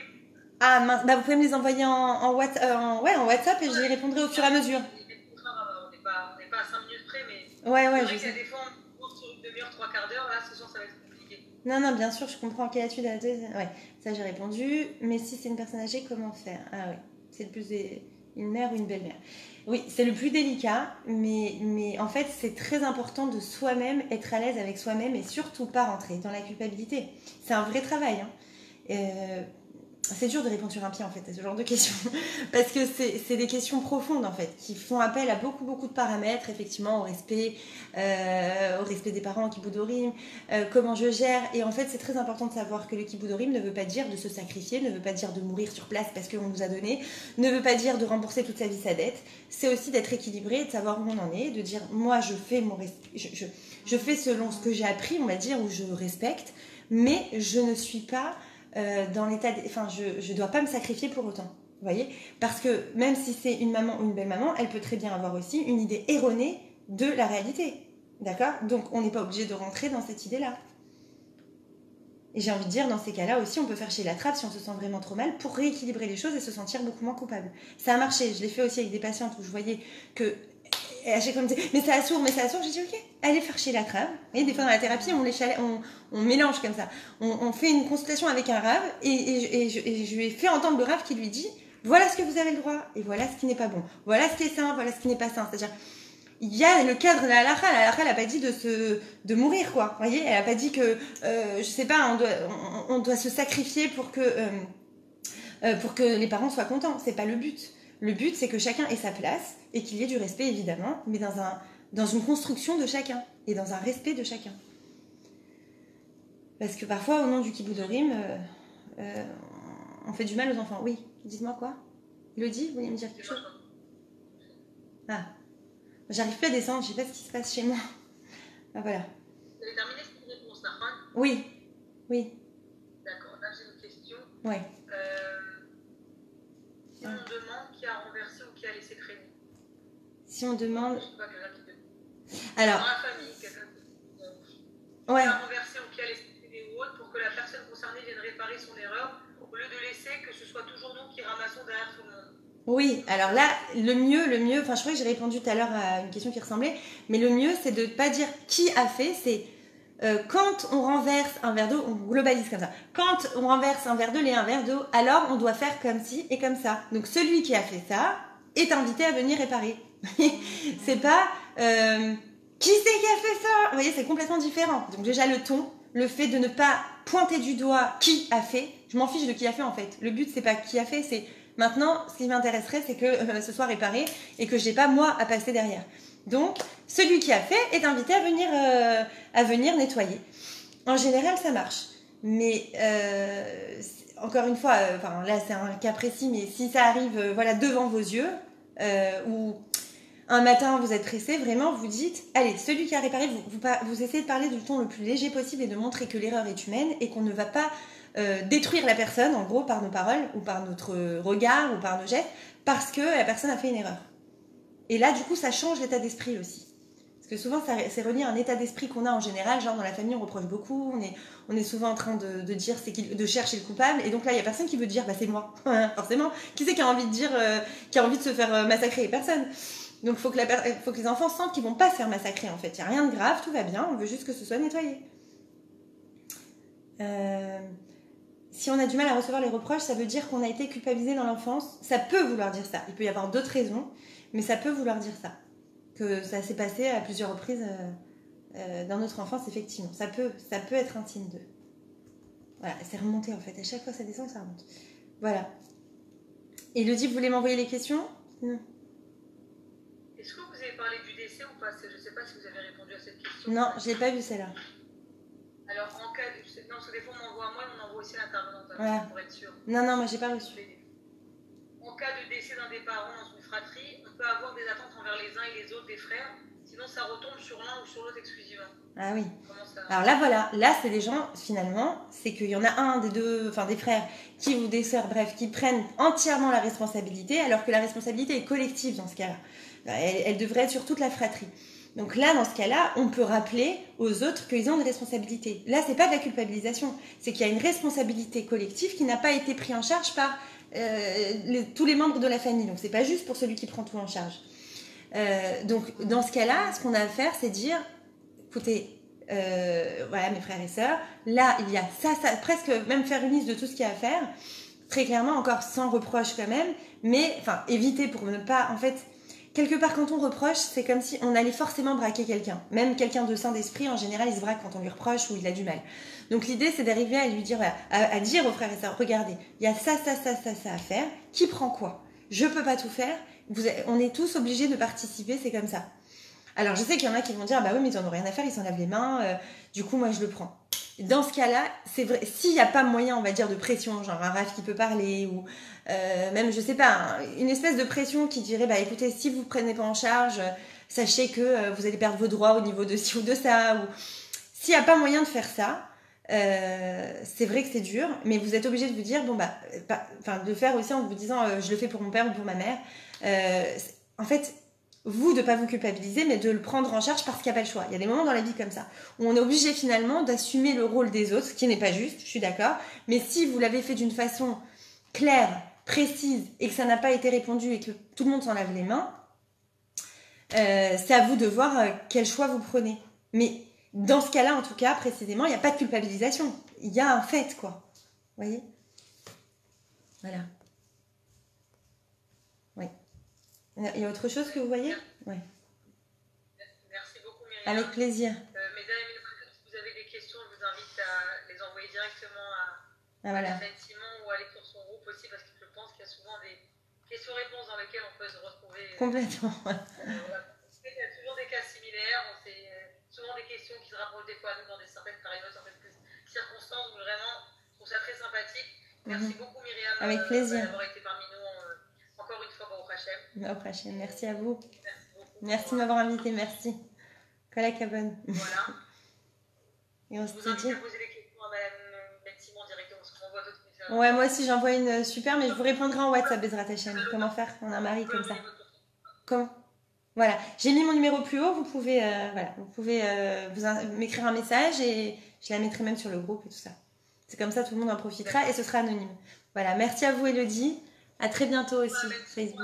Speaker 2: Ah mince, bah vous pouvez me les envoyer en WhatsApp et j'y répondrai au fur et à mesure.
Speaker 1: On n'est pas à 5 minutes près, mais
Speaker 2: Ouais,
Speaker 1: c'est vrai
Speaker 2: je
Speaker 1: qu'il y
Speaker 2: sais.
Speaker 1: a des fois, on court sur une demi-heure, 3/4 d'heure, là, ce soir, ça va être compliqué.
Speaker 2: Non, bien sûr, je comprends. Quelle étude à ouais, ça j'ai répondu. Mais si c'est une personne âgée, comment faire? Ah oui, c'est le plus une mère ou une belle-mère. Oui, c'est le plus délicat, mais en fait, c'est très important de soi-même être à l'aise avec soi-même et surtout pas rentrer dans la culpabilité. C'est un vrai travail. Hein. C'est dur de répondre sur un pied en fait à ce genre de questions parce que c'est des questions profondes en fait qui font appel à beaucoup de paramètres, effectivement au respect des parents, au kibbudorim, comment je gère. Et en fait c'est très important de savoir que le kibbudorim ne veut pas dire de se sacrifier, ne veut pas dire de mourir sur place parce qu'on nous a donné, ne veut pas dire de rembourser toute sa vie sa dette. C'est aussi d'être équilibré, de savoir où on en est, de dire moi je fais je fais selon ce que j'ai appris, on va dire, où je respecte, mais je ne suis pas dans l'état... Enfin, je dois pas me sacrifier pour autant. Vous voyez? Parce que même si c'est une maman ou une belle-maman, elle peut très bien avoir aussi une idée erronée de la réalité. D'accord? Donc, on n'est pas obligé de rentrer dans cette idée-là. Et j'ai envie de dire, dans ces cas-là aussi, on peut faire chez la trappe si on se sent vraiment trop mal pour rééquilibrer les choses et se sentir beaucoup moins coupable. Ça a marché. Je l'ai fait aussi avec des patientes où je voyais que... Et à chaque fois, on me disait, mais ça assourd. J'ai dit, ok, allez faire chez la trave. Et des fois, dans la thérapie, on mélange comme ça. On fait une consultation avec un rave et je lui ai fait entendre le rave qui lui dit, voilà ce que vous avez le droit et voilà ce qui n'est pas bon. Voilà ce qui est sain, voilà ce qui n'est pas sain. C'est-à-dire, il y a le cadre de la halakha. La halakha, elle n'a pas dit de mourir, quoi. Vous voyez, elle n'a pas dit que, je sais pas, on doit se sacrifier pour que les parents soient contents. C'est pas le but. Le but, c'est que chacun ait sa place et qu'il y ait du respect, évidemment, mais dans une construction de chacun et dans un respect de chacun. Parce que parfois, au nom du kibbudorim, on fait du mal aux enfants. Oui, dites-moi quoi? Elodie, vous voulez me dire quelque chose? Ah, j'arrive plus à descendre, je sais pas ce qui se passe chez moi. Ah, voilà.
Speaker 1: Vous avez terminé cette réponse, Nahman?
Speaker 2: Oui.
Speaker 1: D'accord, là j'ai une question.
Speaker 2: Ouais.
Speaker 1: Si on demande qui a renversé ou qui a laissé traîner.
Speaker 2: Si on demande...
Speaker 1: Je sais pas, quelqu'un qui te...
Speaker 2: Alors...
Speaker 1: Dans la famille, quelqu'un qui
Speaker 2: ouais.
Speaker 1: a renversé ou qui a laissé traîner ou autre pour que la personne concernée vienne réparer son erreur au au lieu de laisser que ce soit toujours nous qui ramassons derrière tout le monde.
Speaker 2: Oui, alors là, le mieux, enfin je crois que j'ai répondu tout à l'heure à une question qui ressemblait, mais le mieux c'est de ne pas dire qui a fait, c'est quand on renverse un verre d'eau, on globalise comme ça, quand on renverse un verre d'eau et un verre d'eau, alors on doit faire comme ci et comme ça. Donc celui qui a fait ça est invité à venir réparer. C'est pas qui c'est qui a fait ça. Vous voyez, c'est complètement différent. Donc déjà le ton, le fait de ne pas pointer du doigt qui a fait, je m'en fiche de qui a fait en fait. Le but c'est pas qui a fait, c'est maintenant ce qui m'intéresserait c'est que ce soit réparé et que j'ai pas moi à passer derrière. Donc celui qui a fait est invité à venir nettoyer. En général ça marche. Mais encore une fois, là c'est un cas précis, mais si ça arrive voilà, devant vos yeux, ou un matin vous êtes pressé, vraiment vous dites, allez, celui qui a réparé, vous essayez de parler du ton le plus léger possible et de montrer que l'erreur est humaine et qu'on ne va pas détruire la personne, en gros, par nos paroles ou par notre regard ou par nos gestes, parce que la personne a fait une erreur. Et là, du coup, ça change l'état d'esprit aussi. Parce que souvent, c'est relié à un état d'esprit qu'on a en général. Genre, dans la famille, on reproche beaucoup. On est souvent en train de dire, de chercher le coupable. Et donc là, il n'y a personne qui veut dire, bah, c'est moi. Forcément. Qui c'est qui a envie de dire, qui a envie de se faire massacrer? Personne. Donc, il faut que les enfants sentent qu'ils ne vont pas se faire massacrer, en fait. Il n'y a rien de grave, tout va bien. On veut juste que ce soit nettoyé. Si on a du mal à recevoir les reproches, ça veut dire qu'on a été culpabilisé dans l'enfance. Ça peut vouloir dire ça. Il peut y avoir d'autres raisons, mais ça peut vouloir dire ça. Que ça s'est passé à plusieurs reprises dans notre enfance, effectivement. Ça peut être un signe de... Voilà, c'est remonté en fait. À chaque fois ça descend, ça remonte. Voilà. Elodie, vous voulez m'envoyer les questions?
Speaker 1: Non. Est-ce que vous avez parlé du décès ou pas? Je ne sais pas si vous avez répondu à cette question.
Speaker 2: Non, je n'ai pas vu celle-là.
Speaker 1: Alors, en cas de... Non, parce que des fois, on m'envoie à moi et on envoie aussi à l'intervenante,
Speaker 2: ouais.
Speaker 1: Pour être sûr.
Speaker 2: Non, moi, j'ai pas reçu.
Speaker 1: En cas de décès d'un des parents dans une fratrie, on peut avoir des attentes envers les uns et les autres des frères, sinon ça retombe sur l'un ou sur l'autre exclusivement.
Speaker 2: Ah oui.
Speaker 1: Comment ça...
Speaker 2: Alors là, voilà. Là, c'est des gens, finalement, c'est qu'il y en a un des deux, enfin des frères, ou des sœurs, bref, qui prennent entièrement la responsabilité, alors que la responsabilité est collective dans ce cas-là. Elle devrait être sur toute la fratrie. Donc là, dans ce cas-là, on peut rappeler aux autres qu'ils ont une responsabilité. Là, c'est pas de la culpabilisation, c'est qu'il y a une responsabilité collective qui n'a pas été prise en charge par tous les membres de la famille. Donc c'est pas juste pour celui qui prend tout en charge. Donc dans ce cas-là, ce qu'on a à faire, c'est dire, écoutez, voilà mes frères et sœurs, là il y a ça, presque même faire une liste de tout ce qu'il y a à faire, très clairement, encore sans reproche quand même, mais enfin éviter pour ne pas, en fait, quelque part quand on reproche, c'est comme si on allait forcément braquer quelqu'un. Même quelqu'un de sain d'esprit, en général, il se braque quand on lui reproche ou il a du mal. Donc l'idée, c'est d'arriver à lui dire, à dire aux frères et sœurs, regardez, il y a ça à faire, qui prend quoi? Je peux pas tout faire, on est tous obligés de participer, c'est comme ça. Alors je sais qu'il y en a qui vont dire, bah oui, mais ils en ont rien à faire, ils s'en lavent les mains, du coup moi je le prends. Dans ce cas-là, c'est vrai, s'il n'y a pas moyen, on va dire, de pression, genre un Raph qui peut parler, ou même, je sais pas, une espèce de pression qui dirait, bah écoutez, si vous ne prenez pas en charge, sachez que vous allez perdre vos droits au niveau de ci ou de ça, ou s'il n'y a pas moyen de faire ça, c'est vrai que c'est dur, mais vous êtes obligé de vous dire, bon bah, de faire aussi en vous disant, je le fais pour mon père ou pour ma mère. En fait, vous de ne pas vous culpabiliser, mais de le prendre en charge parce qu'il n'y a pas le choix. Il y a des moments dans la vie comme ça, où on est obligé finalement d'assumer le rôle des autres, ce qui n'est pas juste, je suis d'accord, mais si vous l'avez fait d'une façon claire, précise, et que ça n'a pas été répondu et que tout le monde s'en lave les mains, c'est à vous de voir quel choix vous prenez. Mais dans ce cas-là, en tout cas, précisément, il n'y a pas de culpabilisation. Il y a un fait, quoi. Vous voyez? Voilà. Oui. Il y a autre chose que vous voyez? Oui.
Speaker 1: Merci beaucoup, Myriam.
Speaker 2: Avec plaisir.
Speaker 1: Mesdames et messieurs, si vous avez des questions, je vous invite à les envoyer directement à Simon ou aller sur son groupe aussi, parce que je pense qu'il y a souvent des questions-réponses dans lesquelles on peut se retrouver.
Speaker 2: Complètement.
Speaker 1: Il y a toujours des cas similaires, c'est souvent des questions qui se rapprochent des fois à nous dans certaines périodes, certaines circonstances, où vraiment, je trouve ça très sympathique. Merci beaucoup, Myriam.
Speaker 2: Avec plaisir.
Speaker 1: D'avoir été parmi nous encore une fois, Baruch Hashem.
Speaker 2: Baruch Hashem, merci à vous.
Speaker 1: Merci beaucoup.
Speaker 2: Merci de m'avoir invité, merci. Kolakabon.
Speaker 1: Voilà.
Speaker 2: Et on
Speaker 1: je vous
Speaker 2: se
Speaker 1: invite
Speaker 2: dit...
Speaker 1: à poser des questions à Madame Simon directement, parce qu'on voit d'autres messages.
Speaker 2: Ouais, moi aussi j'envoie une super, mais je vous répondrai en WhatsApp, Bezrat Hashem. Comment faire? On a un mari comme ça. Comment? Voilà, j'ai mis mon numéro plus haut, vous pouvez, m'écrire un message et je la mettrai même sur le groupe et tout ça. C'est comme ça, tout le monde en profitera et ce sera anonyme. Voilà, merci à vous Elodie. À très bientôt aussi, Facebook.